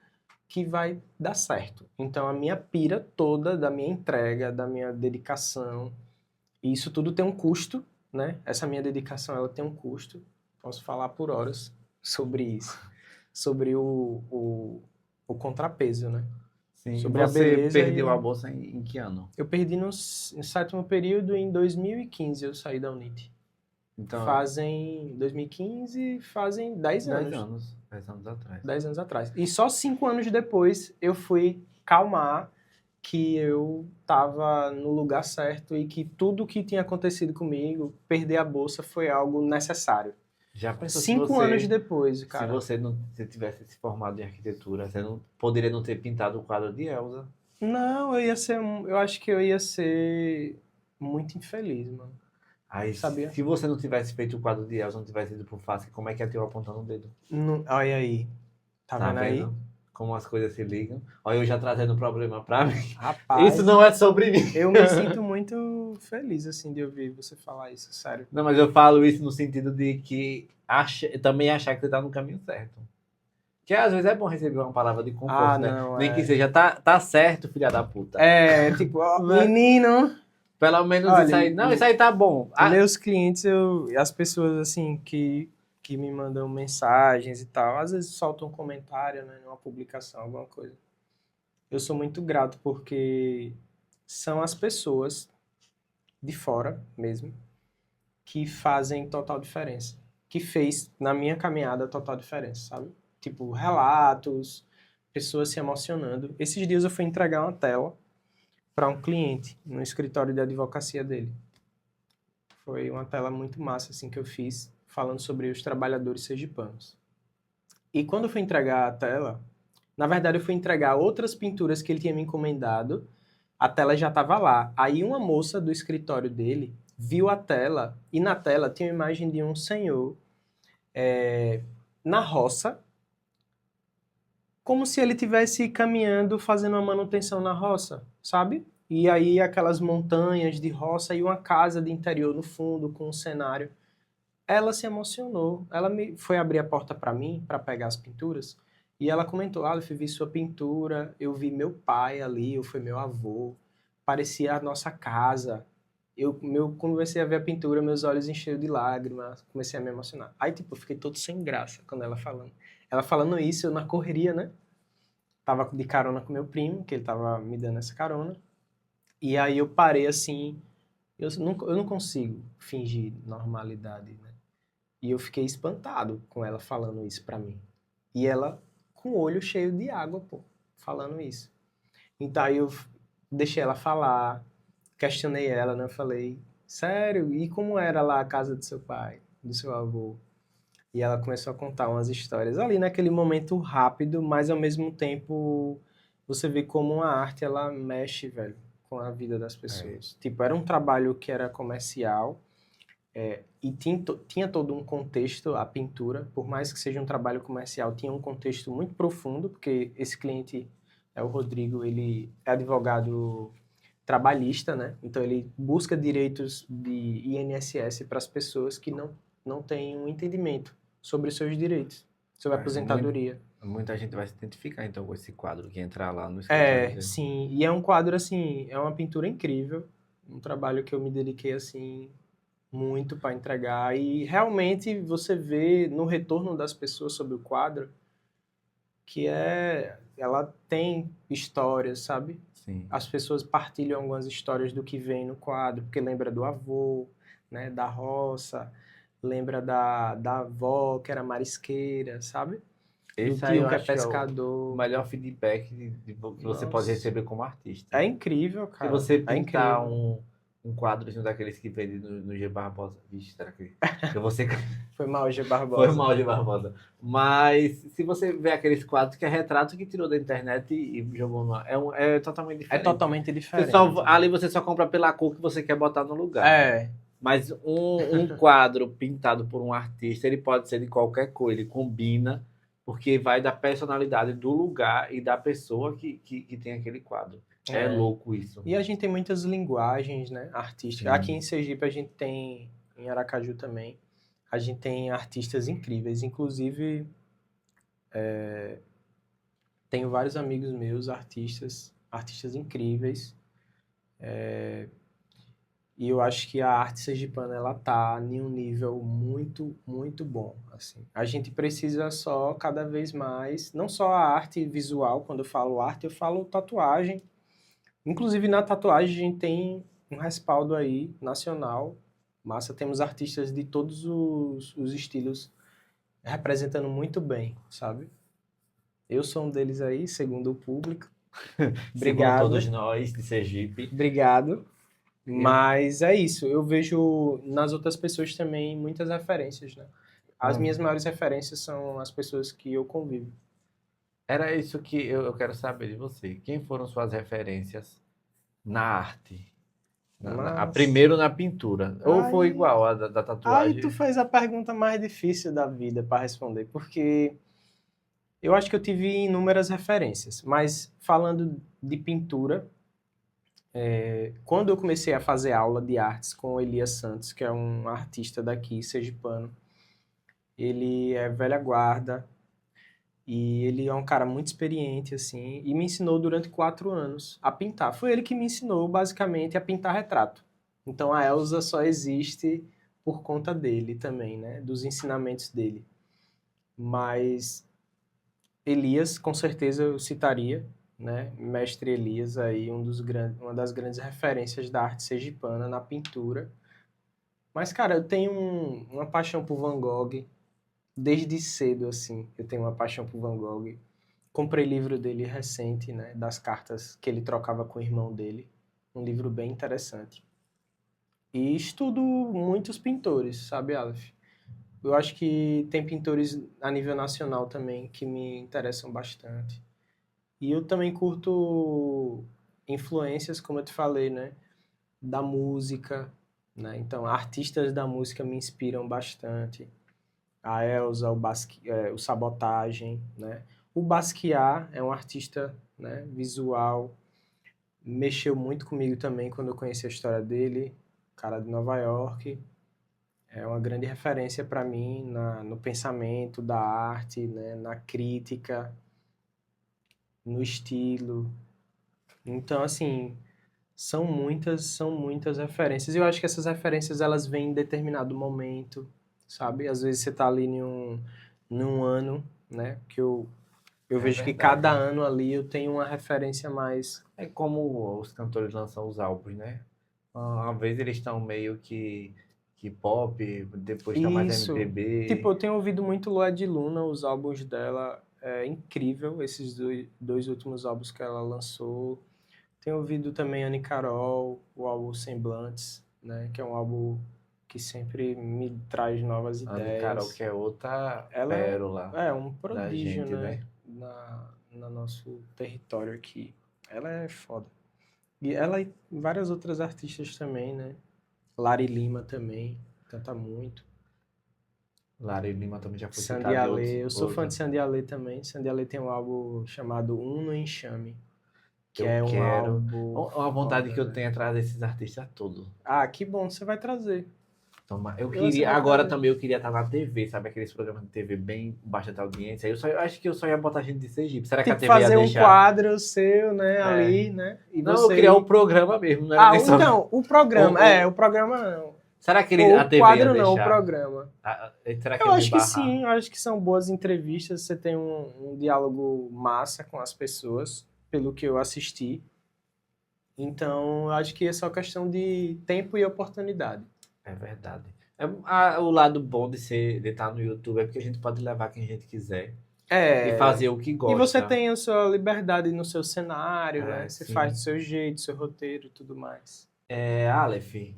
que vai dar certo. Então a minha pira toda da minha entrega, da minha dedicação, e isso tudo tem um custo, né? Essa minha dedicação, ela tem um custo. Posso falar por horas sobre isso, sobre o contrapeso, né? Sim. Sobre a Você beleza perdeu a bolsa em que ano? eu perdi no 7º período em 2015, eu saí da Unite. Então, 2015, fazem 10 10 anos. anos. 10 anos atrás. 10 anos atrás. E só 5 anos depois eu fui calmar que eu estava no lugar certo e que tudo que tinha acontecido comigo, perder a bolsa, foi algo necessário. Já pensou 5 anos depois, se cara. você não se tivesse se formado em arquitetura, você não poderia não ter pintado o quadro de Elsa? Não, eu acho que eu ia ser muito infeliz, mano. Aí, Sabia? se você não tivesse feito o quadro de Elsa, não tivesse ido pro Fácil, como é que ia ter eu apontando o dedo? Olha aí. Tá Tá vendo aí? vendo? Como as coisas se ligam. Olha, eu já trazendo um problema pra mim. Isso Rapaz, não é sobre mim. eu me sinto muito feliz, assim, de ouvir você falar isso, sério. Não, mas eu falo isso no sentido de que também achar que você tá no caminho certo. Que às vezes é bom receber uma palavra de Ah, conforto, né? não, Nem que seja, tá certo, filha da puta. Tipo, ó, Né? menino. Pelo menos isso Olha, aí. Não, isso aí tá bom. meus clientes, as pessoas, assim, que me mandam mensagens e tal, às vezes soltam um comentário, né, numa publicação, alguma coisa. Eu sou muito grato porque são as pessoas de fora mesmo que fazem total diferença. Que fez, na minha caminhada, total diferença, sabe? Tipo, relatos, pessoas se emocionando. Esses dias eu fui entregar uma tela para um cliente no escritório de advocacia dele. Foi uma tela muito massa assim que eu fiz, falando sobre os trabalhadores sergipanos. E quando eu fui entregar a tela, na verdade eu fui entregar outras pinturas que ele tinha me encomendado, a tela já estava lá. Aí uma moça do escritório dele viu a tela e na tela tinha uma imagem de um senhor na roça, como se ele estivesse caminhando, fazendo uma manutenção na roça, sabe? E aí aquelas montanhas de roça e uma casa de interior no fundo com um cenário. Ela se emocionou. Ela foi abrir a porta para mim, para pegar as pinturas, e ela comentou: Aleph, vi sua pintura, eu vi meu pai ali, eu fui meu avô, parecia a nossa casa. Quando comecei a ver a pintura, meus olhos encheram de lágrimas, comecei a me emocionar. Aí, tipo, eu fiquei todo sem graça quando ela falando. Ela falando isso, eu na correria, né? Tava de carona com meu primo, que ele tava me dando essa carona. E aí eu parei assim, Eu não consigo fingir normalidade, né? E eu fiquei espantado com ela falando isso pra mim. E ela com o olho cheio de água, pô, falando isso. Então aí eu deixei ela falar, questionei ela, né? Eu falei, sério? E como era lá a casa do seu pai, do seu avô? E ela começou a contar umas histórias ali naquele momento rápido, mas ao mesmo tempo você vê como a arte ela mexe, velho, com a vida das É. pessoas. Tipo, era um trabalho que era comercial, e tinha todo um contexto, a pintura, por mais que seja um trabalho comercial, tinha um contexto muito profundo, porque esse cliente, o Rodrigo, ele é advogado trabalhista, né? Então ele busca direitos de INSS para as pessoas que não têm um entendimento sobre os seus direitos, sobre a É, aposentadoria. muita gente vai se identificar então com esse quadro que entrar lá no escritório dele. Sim, e é um quadro assim, é uma pintura incrível, um trabalho que eu me dediquei assim muito para entregar e realmente você vê no retorno das pessoas sobre o quadro que ela tem histórias, sabe? Sim. As pessoas partilham algumas histórias do que vem no quadro, porque lembra do avô, né, da roça, lembra da avó, que era marisqueira, sabe? Do Esse aí tio eu que é acho que é o pescador. melhor feedback que você pode Nossa, receber como artista. é incrível, Se cara. você É pintar incrível. um quadrozinho daqueles que vende no G Barbosa. Vixe, será que eu vou ser. Foi mal, G. Foi Barbosa. mal, G Barbosa. Mas se você vê aqueles quadros que é retrato que tirou da internet e jogou no. É totalmente É diferente. totalmente Você só, diferente. ali você só compra pela cor que você quer botar no lugar. É, Mas um quadro pintado por um artista, ele pode ser de qualquer cor, ele combina, porque vai da personalidade do lugar e da pessoa que tem aquele quadro. É é. louco isso. E a gente tem muitas linguagens, né, artísticas. Aqui em Sim. Sergipe a gente tem, em Aracaju também, a gente tem artistas incríveis. Inclusive, tenho vários amigos meus, artistas incríveis. E eu acho que a arte sergipana, ela tá em um nível muito, muito bom, assim. A gente precisa só, cada vez mais, não só a arte visual, quando eu falo arte, eu falo tatuagem. Inclusive, na tatuagem, a gente tem um respaldo aí, nacional. Massa, temos artistas de todos os estilos representando muito bem, sabe? Eu sou um deles aí, segundo o público. Segundo todos Obrigado, nós de Sergipe. obrigado. Eu, Mas é isso, eu vejo nas outras pessoas também muitas referências, né? As minhas maiores referências são as pessoas que eu convivo. era isso que eu quero saber de você. Quem foram suas referências na arte? Mas Primeiro na pintura. Ou foi aí, igual a da aí tu tatuagem? fez a pergunta mais difícil da vida para responder, porque eu acho que eu tive inúmeras referências, mas falando de pintura, quando eu comecei a fazer aula de artes com o Elias Santos, que é um artista daqui, sergipano, ele é velha guarda, e ele é um cara muito experiente, assim, e me ensinou durante 4 anos a pintar. Foi ele que me ensinou, basicamente, a pintar retrato. Então a Elsa só existe por conta dele também, né? Dos ensinamentos dele. Mas Elias, com certeza eu citaria, né? Mestre Elias aí, uma das grandes referências da arte sergipana na pintura. Mas, cara, eu tenho uma paixão por Van Gogh desde cedo, assim. Eu tenho uma paixão por Van Gogh. Comprei livro dele recente, né, das cartas que ele trocava com o irmão dele. Um livro bem interessante. E estudo muitos pintores, sabe, Aleph? Eu acho que tem pintores a nível nacional também que me interessam bastante. E eu também curto influências, como eu te falei, né, da música, né? Então, artistas da música me inspiram bastante. A Elza, o Sabotagem, né? O Basquiat é um artista, né, visual, mexeu muito comigo também quando eu conheci a história dele, cara de Nova York, é uma grande referência para mim no pensamento da arte, né, na crítica, no estilo. Então, assim, são muitas referências. E eu acho que essas referências elas vêm em determinado momento, sabe? Às vezes você tá ali num ano, né, que eu É vejo que cada verdade. ano ali eu tenho uma referência mais. É como os cantores lançam os álbuns, né? Uma vez eles estão meio que pop, depois estão mais Isso. Tipo, MPB. eu tenho ouvido muito Lua de Luna, os álbuns dela. É incrível, esses dois últimos álbuns que ela lançou. Tenho ouvido também Anne Carol, o álbum Semblantes, né? Que é um álbum que sempre me traz novas Anne Carol, ideias. que é outra Ela pérola é um da prodígio, gente, né? né? No nosso território aqui. Ela é foda. E ela e várias outras artistas também, né? Lari Lima também, canta muito. Larry Lima também já foi Sandy citado em Alê, eu sou fã outros. de Sandy Alê também. Sandy Alê tem um álbum chamado Um no Enxame, que Eu é um quero. álbum Uma vontade foda, que eu tenho velho. é trazer esses artistas todos. Ah, que bom, você vai trazer. Eu Você queria, vai agora trazer. também eu queria estar na TV, sabe? Aqueles programas de TV bem com bastante audiência. Eu acho que eu só ia botar gente de Sergipe. Será que a Tipo, TV ia fazer um deixar? quadro seu, né, É. ali, né? E Não, eu você queria o ir. programa mesmo, não era Ah, nem só. então, o Ou, programa. É, o ou- programa não. será que Ou a o TV ia quadro não, o deixar? programa. Será que Eu ia me acho que barrar? sim, eu acho que são boas entrevistas, você tem um diálogo massa com as pessoas, pelo que eu assisti. Então, eu acho que é só questão de tempo e oportunidade. É verdade. O lado bom de estar no YouTube é porque a gente pode levar quem a gente quiser e É. fazer o que E você gosta. tem a sua liberdade no seu cenário, né? É, Você faz do sim. seu jeito, seu roteiro e tudo mais. Aleph,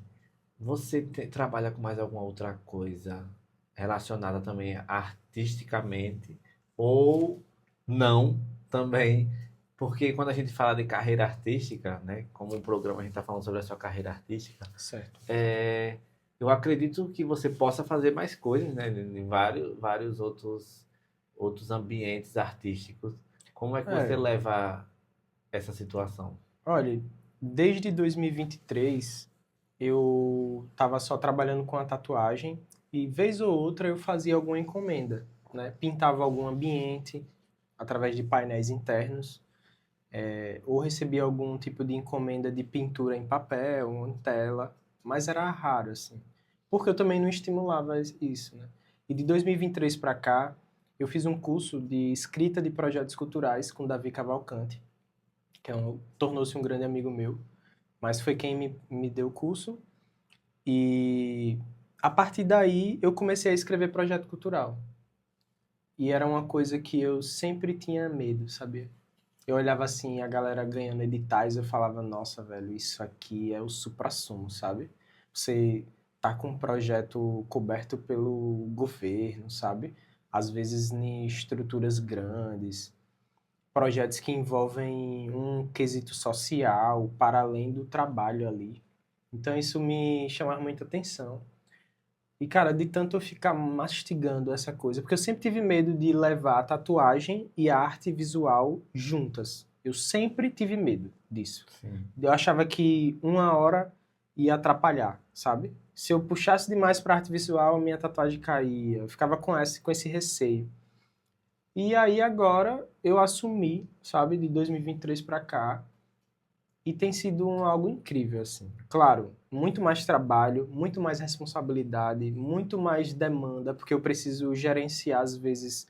você trabalha com mais alguma outra coisa relacionada também artisticamente ou não também? Porque quando a gente fala de carreira artística, né, como o programa a gente está falando sobre a sua carreira artística, Certo. eu acredito que você possa fazer mais coisas, né, em vários outros ambientes artísticos. Como é que você É, leva essa situação? olha, desde 2023 eu tava só trabalhando com a tatuagem e vez ou outra eu fazia alguma encomenda, né? Pintava algum ambiente através de painéis internos, ou recebia algum tipo de encomenda de pintura em papel, ou em tela, mas era raro assim, porque eu também não estimulava isso, né? E de 2023 para cá eu fiz um curso de escrita de projetos culturais com Davi Cavalcante, que tornou-se um grande amigo meu, mas foi quem me deu o curso. E a partir daí eu comecei a escrever projeto cultural. E era uma coisa que eu sempre tinha medo, sabia? Eu olhava assim, a galera ganhando editais, eu falava, nossa, velho, isso aqui é o suprassumo, sabe? Você tá com um projeto coberto pelo governo, sabe? Às vezes em estruturas grandes, projetos que envolvem um quesito social para além do trabalho ali. Então isso me chamava muita atenção. E, cara, de tanto eu ficar mastigando essa coisa, porque eu sempre tive medo de levar a tatuagem e a arte visual juntas. Eu sempre tive medo disso. Sim. Eu achava que uma hora ia atrapalhar, sabe? Se eu puxasse demais para arte visual, a minha tatuagem caía. Eu ficava com esse receio. E aí agora eu assumi, sabe, de 2023 para cá, e tem sido algo incrível, assim. Claro, muito mais trabalho, muito mais responsabilidade, muito mais demanda, porque eu preciso gerenciar, às vezes,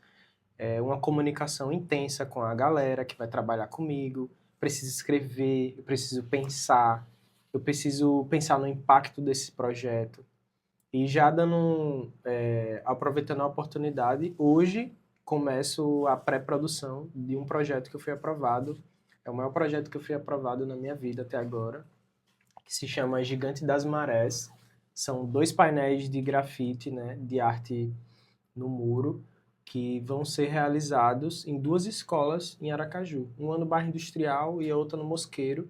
uma comunicação intensa com a galera que vai trabalhar comigo. Preciso escrever, eu preciso pensar, eu preciso pensar no impacto desse projeto. E já aproveitando a oportunidade, hoje começo a pré-produção de um projeto que eu fui aprovado. É o maior projeto que eu fui aprovado na minha vida até agora, que se chama Gigante das Marés. São 2 painéis de grafite, né, de arte no muro, que vão ser realizados em 2 escolas em Aracaju. Uma no bairro Industrial e a outra no Mosqueiro.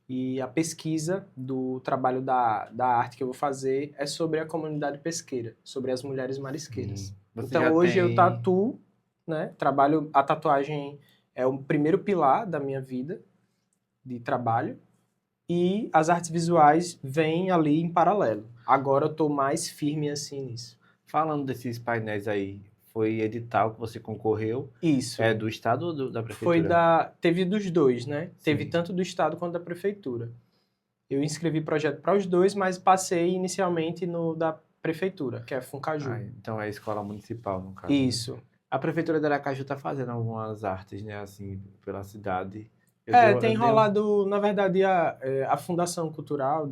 E a pesquisa do trabalho da arte que eu vou fazer é sobre a comunidade pesqueira, sobre as mulheres marisqueiras. Você Então já hoje eu tem. tatuo, né? Trabalho, a tatuagem é o primeiro pilar da minha vida de trabalho e as artes visuais vêm ali em paralelo. Agora eu estou mais firme assim nisso. Falando desses painéis aí, foi edital que você concorreu? É Isso. do estado ou da prefeitura? Teve dos dois, né? Teve Sim. tanto do estado quanto da prefeitura. Eu inscrevi projeto para os dois, mas passei inicialmente no da prefeitura, que é Ah, Funcaju. então é escola municipal, no caso, né? Isso. A prefeitura de Aracaju está fazendo algumas artes, né, assim, pela cidade. Tem rolado, na verdade, a Fundação Cultural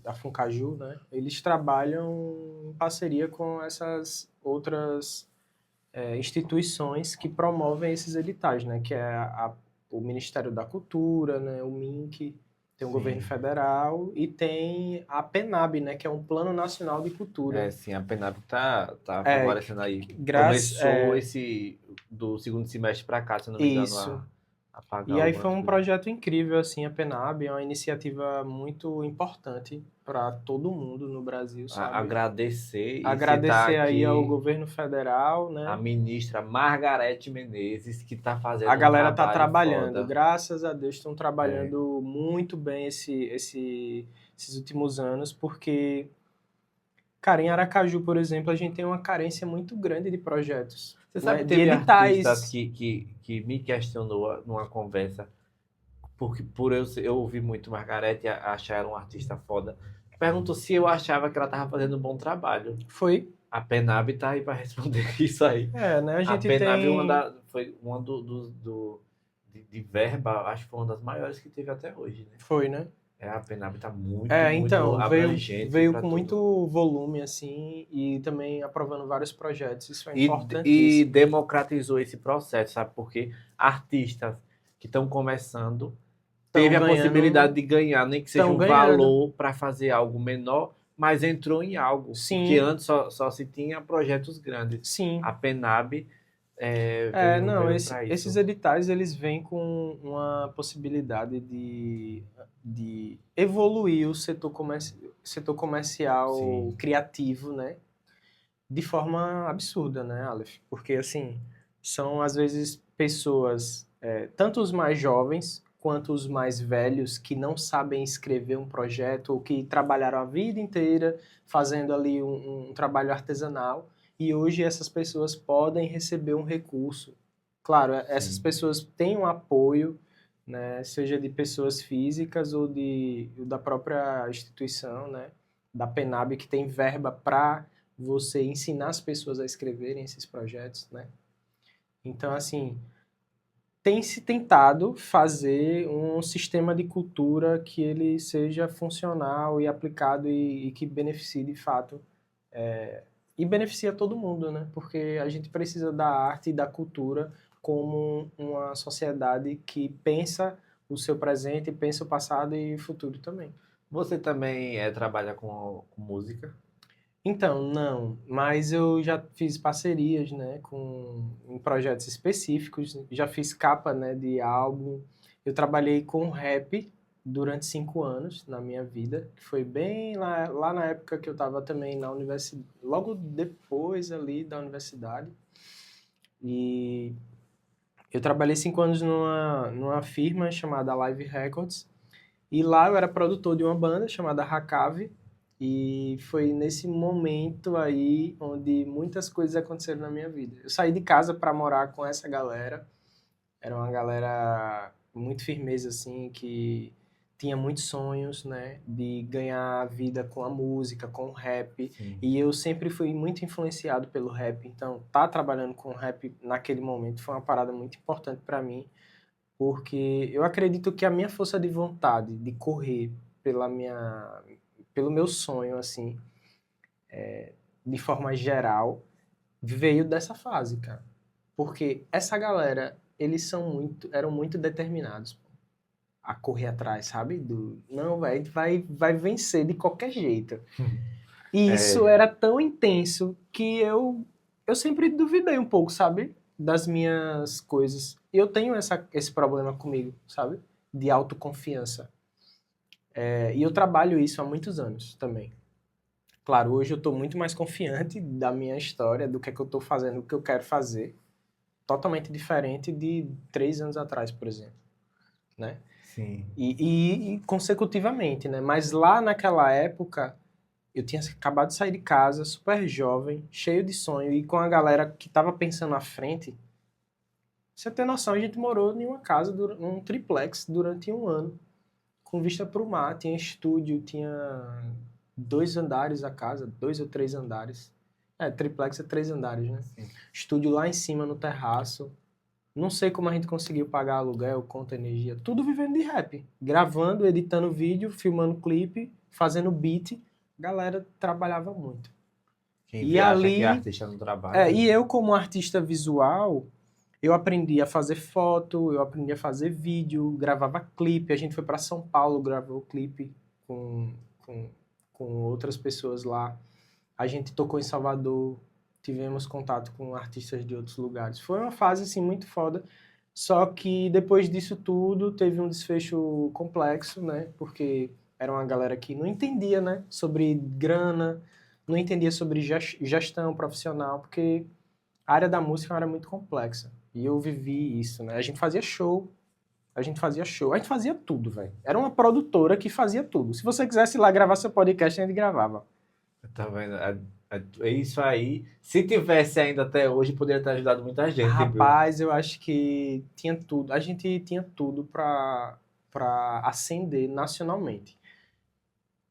a Funcaju, né? Eles trabalham em parceria com essas outras instituições que promovem esses editais, né? Que é o Ministério da Cultura, né? O MINC, tem o governo federal e tem a PENAB, né? Que é um Plano Nacional de Cultura. Sim, a PENAB tá favorecendo aí. Começou do segundo semestre para cá, se eu não me engano, a pagar e aí foi algumas um coisas. projeto incrível, assim, a PENAB é uma iniciativa muito importante para todo mundo no Brasil, sabe? Agradecer Agradecer aí ao aqui governo federal, né? a ministra Margarete Menezes, que está fazendo A galera um tá trabalho trabalhando, foda. graças a Deus estão trabalhando muito bem esses últimos anos, porque, cara, em Aracaju, por exemplo, a gente tem uma carência muito grande de projetos. Você sabe que De teve artistas editais. que me questionou numa conversa, porque por eu ouvir muito Margarete e achar ela uma artista foda, perguntou se eu achava que ela estava fazendo um bom trabalho. Foi. A PENAB tá aí para responder isso aí. Né? A gente PENAB tem... foi uma de verba, acho que foi uma das maiores que teve até hoje, né? Foi, né? A PENAB tá muito Então, abrangente veio para com tudo. muito volume, assim, e também aprovando vários projetos, isso é E importantíssimo. democratizou esse processo, sabe? Porque artistas que estão começando teve a possibilidade de ganhar, nem que seja um valor para fazer algo menor, mas entrou em algo. Sim. Porque antes só se tinha projetos grandes. Sim. A PENAB veio para isso. Esses editais, eles vêm com uma possibilidade de evoluir o setor comercial Sim. criativo, né? De forma absurda, né, Aleph? Porque, assim, são, às vezes, pessoas, tanto os mais jovens quanto os mais velhos, que não sabem escrever um projeto ou que trabalharam a vida inteira fazendo ali um trabalho artesanal, e hoje essas pessoas podem receber um recurso. Claro, essas pessoas têm um apoio, né, seja de pessoas físicas ou da própria instituição, né, da PENAB, que tem verba para você ensinar as pessoas a escreverem esses projetos, né? Então, assim, tem se tentado fazer um sistema de cultura que ele seja funcional e aplicado e que beneficie de fato e beneficia todo mundo, né? Porque a gente precisa da arte e da cultura como uma sociedade que pensa o seu presente, pensa o passado e o futuro também. Você também trabalha com música? Então, não, mas eu já fiz parcerias, né, em projetos específicos, já fiz capa, né, de álbum. Eu trabalhei com rap durante 5 anos na minha vida, que foi bem lá na época que eu estava também na universidade, logo depois ali da universidade. E eu trabalhei 5 anos numa firma chamada Live Records, e lá eu era produtor de uma banda chamada Hakave, e foi nesse momento aí onde muitas coisas aconteceram na minha vida. Eu saí de casa para morar com essa galera. Era uma galera muito firmeza, assim, que tinha muitos sonhos, né? De ganhar a vida com a música, com o rap. Sim. E eu sempre fui muito influenciado pelo rap. Então, tá trabalhando com rap naquele momento foi uma parada muito importante para mim. Porque eu acredito que a minha força de vontade de correr pelo meu sonho, assim, de forma geral, veio dessa fase, cara. Porque essa galera, eles eram muito determinados pô, a correr atrás, sabe? Não, velho, vai vencer de qualquer jeito. E isso era tão intenso que eu sempre duvidei um pouco, sabe? Das minhas coisas. E eu tenho esse problema comigo, sabe? De autoconfiança. E eu trabalho isso há muitos anos também. Claro, hoje eu estou muito mais confiante da minha história, do que é que eu estou fazendo, o que eu quero fazer. Totalmente diferente de 3 anos atrás, por exemplo. Né? Sim. E consecutivamente, né? Mas lá naquela época, eu tinha acabado de sair de casa, super jovem, cheio de sonho, e com a galera que estava pensando à frente. Você tem noção, a gente morou em uma casa, num triplex, durante 1 ano, com vista para o mar, tinha estúdio, tinha 2 andares a casa, 2 ou 3 andares. Triplex é 3 andares, né? Sim. Estúdio lá em cima no terraço. Não sei como a gente conseguiu pagar aluguel, conta, energia, tudo vivendo de rap. Gravando, editando vídeo, filmando clipe, fazendo beat. A galera trabalhava muito. Quem E vê acha que ali, artista não trabalha, e né? eu como artista visual, eu aprendi a fazer foto, eu aprendi a fazer vídeo, gravava clipe. A gente foi para São Paulo, gravou clipe com, com, com outras pessoas lá. A gente tocou em Salvador, tivemos contato com artistas de outros lugares. Foi uma fase assim muito foda. Só que depois disso tudo teve um desfecho complexo, né? Porque era uma galera que não entendia, né, sobre grana, não entendia sobre gestão profissional, porque a área da música é uma área muito complexa. E eu vivi isso, né? A gente fazia show, a gente fazia show, a gente fazia tudo, velho. Era uma produtora que fazia tudo. Se você quisesse ir lá gravar seu podcast, a gente gravava. Tá vendo? É isso aí. Se tivesse ainda até hoje, poderia ter ajudado muita gente, viu? Rapaz, eu acho que tinha tudo. A gente tinha tudo para ascender nacionalmente.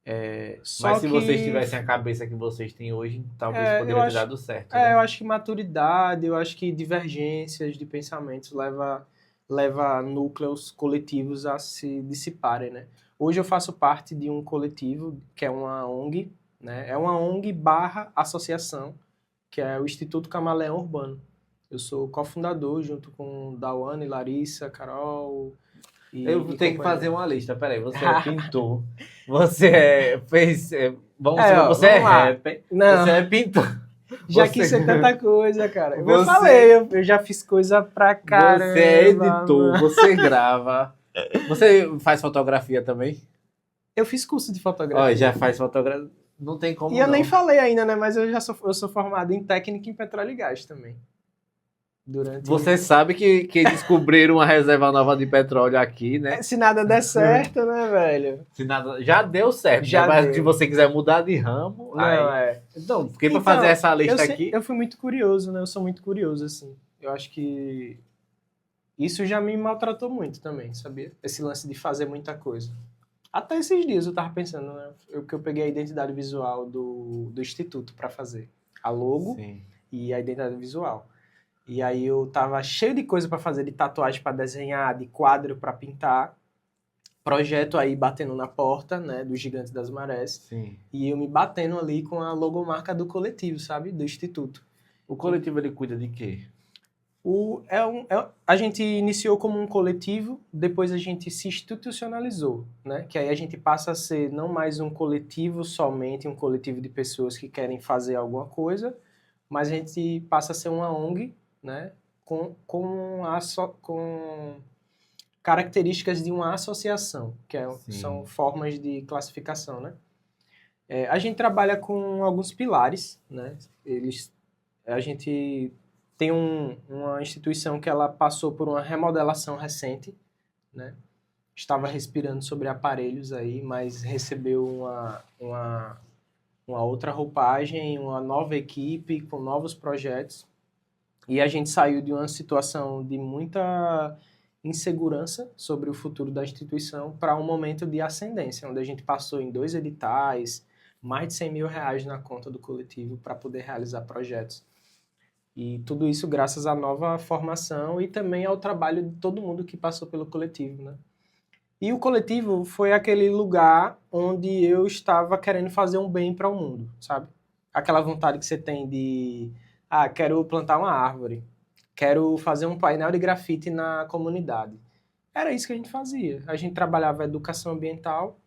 Mas Só se vocês que tivessem a cabeça que vocês têm hoje, talvez eu poderia ter acho, dado certo, né? eu acho que maturidade, eu acho que divergências de pensamentos leva núcleos coletivos a se dissiparem, né? Hoje eu faço parte de um coletivo que é uma ONG, né? É uma ONG barra associação, que é o Instituto Camaleão Urbano. Eu sou cofundador junto com Dawane, Larissa, Carol Eu e vou ter que fazer companhia. uma lista. Peraí, você é pintor, você fez. Vamos supor, Ó, você é vamos lá. rapper, Não, você é pintor, já quis você, ser tanta coisa, cara. Eu você, falei, eu já fiz coisa pra você é caramba, editor, mano. você grava. Você faz fotografia também? Eu fiz curso de Ó, já fotografia. faz fotografia. Não tem E como eu nem não. falei ainda, né? Mas eu sou formado em técnica em petróleo e gás também. Você Durante. sabe que descobriram uma reserva nova de petróleo aqui, né? Se nada der certo, né, velho? Se nada, já deu certo, né? Já Mas se deu. você quiser mudar de ramo, Não, aí. é. Então, fiquei para fazer Então, essa lista aqui. eu fui muito curioso, né? Eu sou muito curioso, assim. Eu acho que isso já me maltratou muito também, sabia? Esse lance de fazer muita coisa. Até esses dias eu tava pensando, né? Que eu peguei a identidade visual do Instituto para fazer. A logo Sim. e a identidade visual. E aí eu tava cheio de coisa para fazer, de tatuagem para desenhar, de quadro para pintar. Projeto aí batendo na porta, né, do Gigante das Marés. Sim. E eu me batendo ali com a logomarca do coletivo, sabe? Do Instituto. O coletivo ele cuida de quê? A gente iniciou como um coletivo, depois a gente se institucionalizou, né? Que aí a gente passa a ser não mais um coletivo somente, um coletivo de pessoas que querem fazer alguma coisa, mas a gente passa a ser uma ONG, né? Com características de uma associação, são Sim. formas de classificação, né? A gente trabalha com alguns pilares, né? A gente tem uma instituição que ela passou por uma remodelação recente, né? Estava respirando sobre aparelhos aí, mas recebeu uma outra roupagem, uma nova equipe com novos projetos. E a gente saiu de uma situação de muita insegurança sobre o futuro da instituição para um momento de ascendência, onde a gente passou em 2 editais, mais de 100 mil reais na conta do coletivo para poder realizar projetos. E tudo isso graças à nova formação e também ao trabalho de todo mundo que passou pelo coletivo, né? E o coletivo foi aquele lugar onde eu estava querendo fazer um bem para o mundo, sabe? Aquela vontade que você tem de, quero plantar uma árvore, quero fazer um painel de grafite na comunidade. Era isso que a gente fazia. A gente trabalhava educação ambiental,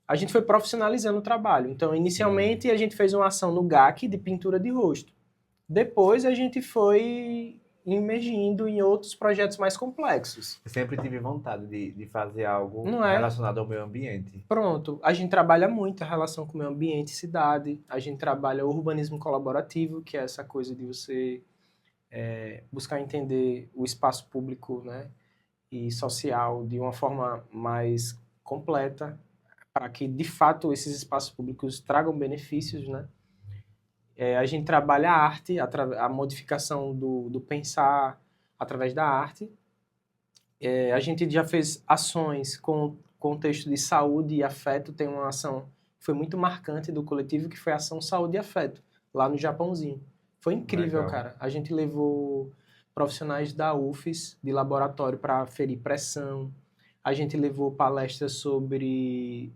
a gente foi profissionalizando o trabalho. Então, inicialmente, a gente fez uma ação no GAC de pintura de rosto. Depois a gente foi imergindo em outros projetos mais complexos. Eu sempre tive vontade de fazer algo Não é? relacionado ao meio ambiente. Pronto, a gente trabalha muito a relação com o meio ambiente e cidade, a gente trabalha o urbanismo colaborativo, que é essa coisa de você buscar entender o espaço público, né, e social de uma forma mais completa, para que de fato esses espaços públicos tragam benefícios, né? A gente trabalha a arte, a modificação do pensar através da arte. A gente já fez ações com contexto de saúde e afeto. Tem uma ação que foi muito marcante do coletivo, que foi a ação Saúde e Afeto, lá no Japãozinho. Foi incrível, Legal. cara. A gente levou profissionais da UFES, de laboratório, para aferir pressão. A gente levou palestras sobre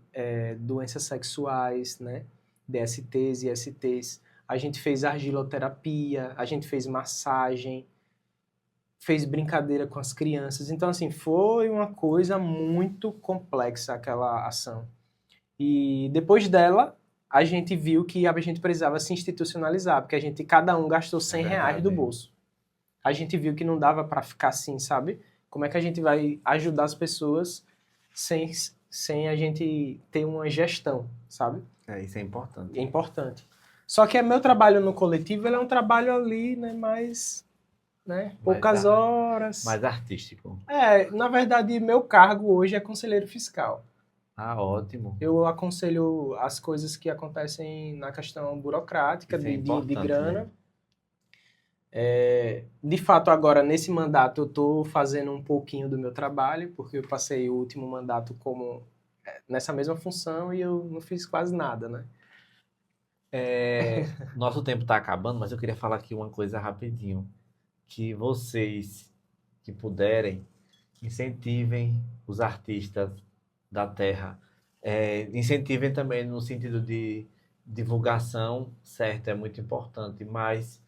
doenças sexuais, né? DSTs e STs. A gente fez argiloterapia, a gente fez massagem, fez brincadeira com as crianças. Então, assim, foi uma coisa muito complexa aquela ação. E depois dela, a gente viu que a gente precisava se institucionalizar, porque cada um gastou R$100 do bolso. A gente viu que não dava para ficar assim, sabe? Como é que a gente vai ajudar as pessoas sem a gente ter uma gestão, sabe? Isso é importante. É importante. Só que meu trabalho no coletivo, ele é um trabalho ali, né, mais, né, poucas horas. Mais artístico. Na verdade, meu cargo hoje é conselheiro fiscal. Ah, ótimo. Eu aconselho as coisas que acontecem na questão burocrática, de grana. Né? De fato, agora, nesse mandato, eu estou fazendo um pouquinho do meu trabalho, porque eu passei o último mandato nessa mesma função e eu não fiz quase nada, né? Nosso tempo está acabando, mas eu queria falar aqui uma coisa rapidinho. Que vocês que puderem, incentivem os artistas da terra. Incentivem também no sentido de divulgação, certo, é muito importante, mas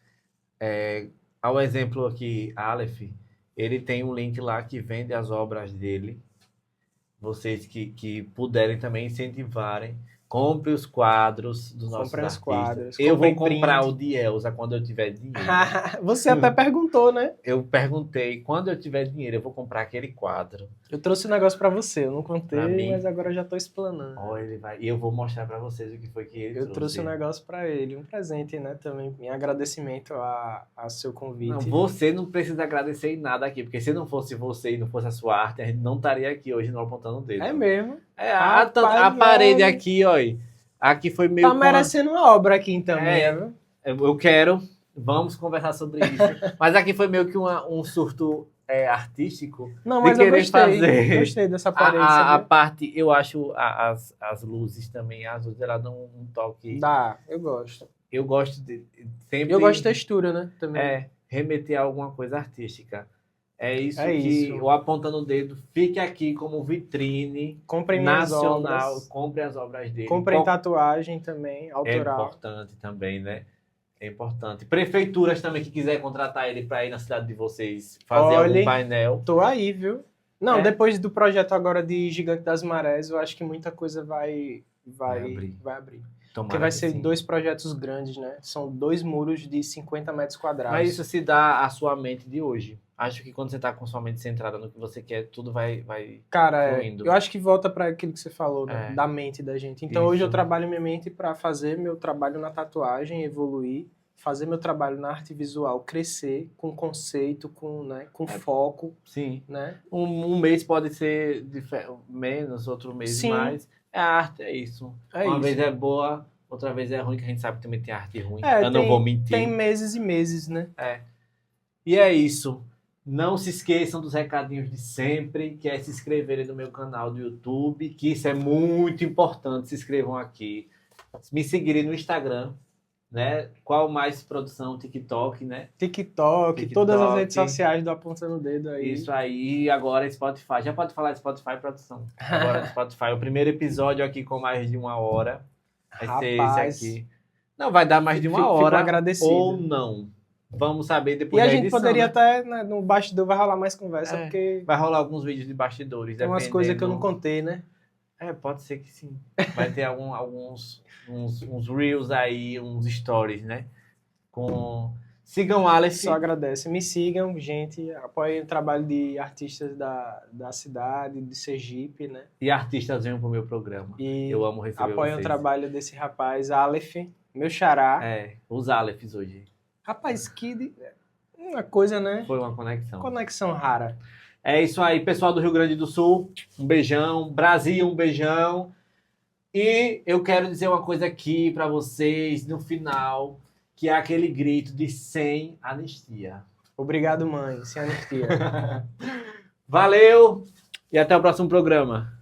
ao exemplo aqui, Aleph, ele tem um link lá que vende as obras dele. Vocês que puderem também incentivarem, compre os quadros dos nossos artistas. Quadros, eu vou comprar o de Elza quando eu tiver dinheiro. Você até perguntou, né? Eu perguntei, quando eu tiver dinheiro, eu vou comprar aquele quadro. Eu trouxe um negócio pra você, eu não contei, mas agora eu já tô explanando. E eu vou mostrar pra vocês o que foi que ele trouxe. Eu trouxe um negócio pra ele, um presente, né, também, em agradecimento a seu convite. Não, você não precisa agradecer em nada aqui, porque se não fosse você e não fosse a sua arte, a gente não estaria aqui hoje no Apontando o Dedo. É mesmo? A parede aqui, ó. Aqui foi meio... Tá merecendo uma obra aqui também, viu? Eu quero... Vamos conversar sobre isso. Mas aqui foi meio que um surto artístico. Não, mas eu gostei dessa parede. A parte, eu acho, as luzes também, as luzes, ela dão um toque... Eu gosto. Eu gosto de... sempre. Eu gosto de textura, né? Também. Remeter a alguma coisa artística. É isso que o Apontando o Dedo fique aqui como vitrine nacional. Compre as obras dele. Comprem tatuagem também, autoral. É importante também, né? É importante. Prefeituras também que quiser contratar ele para ir na cidade de vocês fazer algum painel. Tô aí, viu? Não, depois do projeto agora de Gigante das Marés, eu acho que muita coisa vai abrir. Porque vai ser 2 projetos grandes, né? São 2 muros de 50 metros quadrados. Mas isso se dá à sua mente de hoje. Acho que quando você tá com sua mente centrada no que você quer, tudo vai Cara, eu acho que volta para aquilo que você falou, né? Da mente da gente. Então hoje eu trabalho minha mente para fazer meu trabalho na tatuagem evoluir, fazer meu trabalho na arte visual crescer, com conceito, com foco. Sim. Né? Um mês pode ser menos, outro mês mais. A arte é isso. Uma vez é boa, outra vez é ruim, que a gente sabe que também tem arte ruim. Eu não vou mentir. Tem meses e meses, né? E é isso. Não se esqueçam dos recadinhos de sempre, que é se inscreverem no meu canal do YouTube, que isso é muito importante. Se inscrevam aqui. Me seguirem no Instagram, né? Qual mais produção? TikTok, né? TikTok, todas as redes sociais do Apontando o Dedo aí. Isso aí. E agora Spotify. Já pode falar de Spotify, produção. Agora Spotify. O primeiro episódio aqui com mais de 1 hora vai ser esse aqui. Não, vai dar mais de 1 hora. Agradecido. Ou não. Vamos saber depois da edição. E a gente poderia até, né, no bastidor, vai rolar mais conversa, porque... Vai rolar alguns vídeos de bastidores. Tem umas coisas que eu não contei, né? Pode ser que sim. Vai ter alguns uns reels aí, uns stories, né? Sigam o Aleph. Só agradece. Me sigam, gente. Apoiem o trabalho de artistas da cidade, de Sergipe, né? E artistas venham pro meu programa. Eu amo receber vocês. Apoiem o trabalho desse rapaz, Aleph, meu xará. Os Alephs hoje. Rapaz, uma coisa, né? Foi uma conexão. Conexão rara. É isso aí, pessoal do Rio Grande do Sul. Um beijão. Brasil, um beijão. E eu quero dizer uma coisa aqui para vocês no final, que é aquele grito de sem anistia. Obrigado, mãe. Sem anistia. Valeu e até o próximo programa.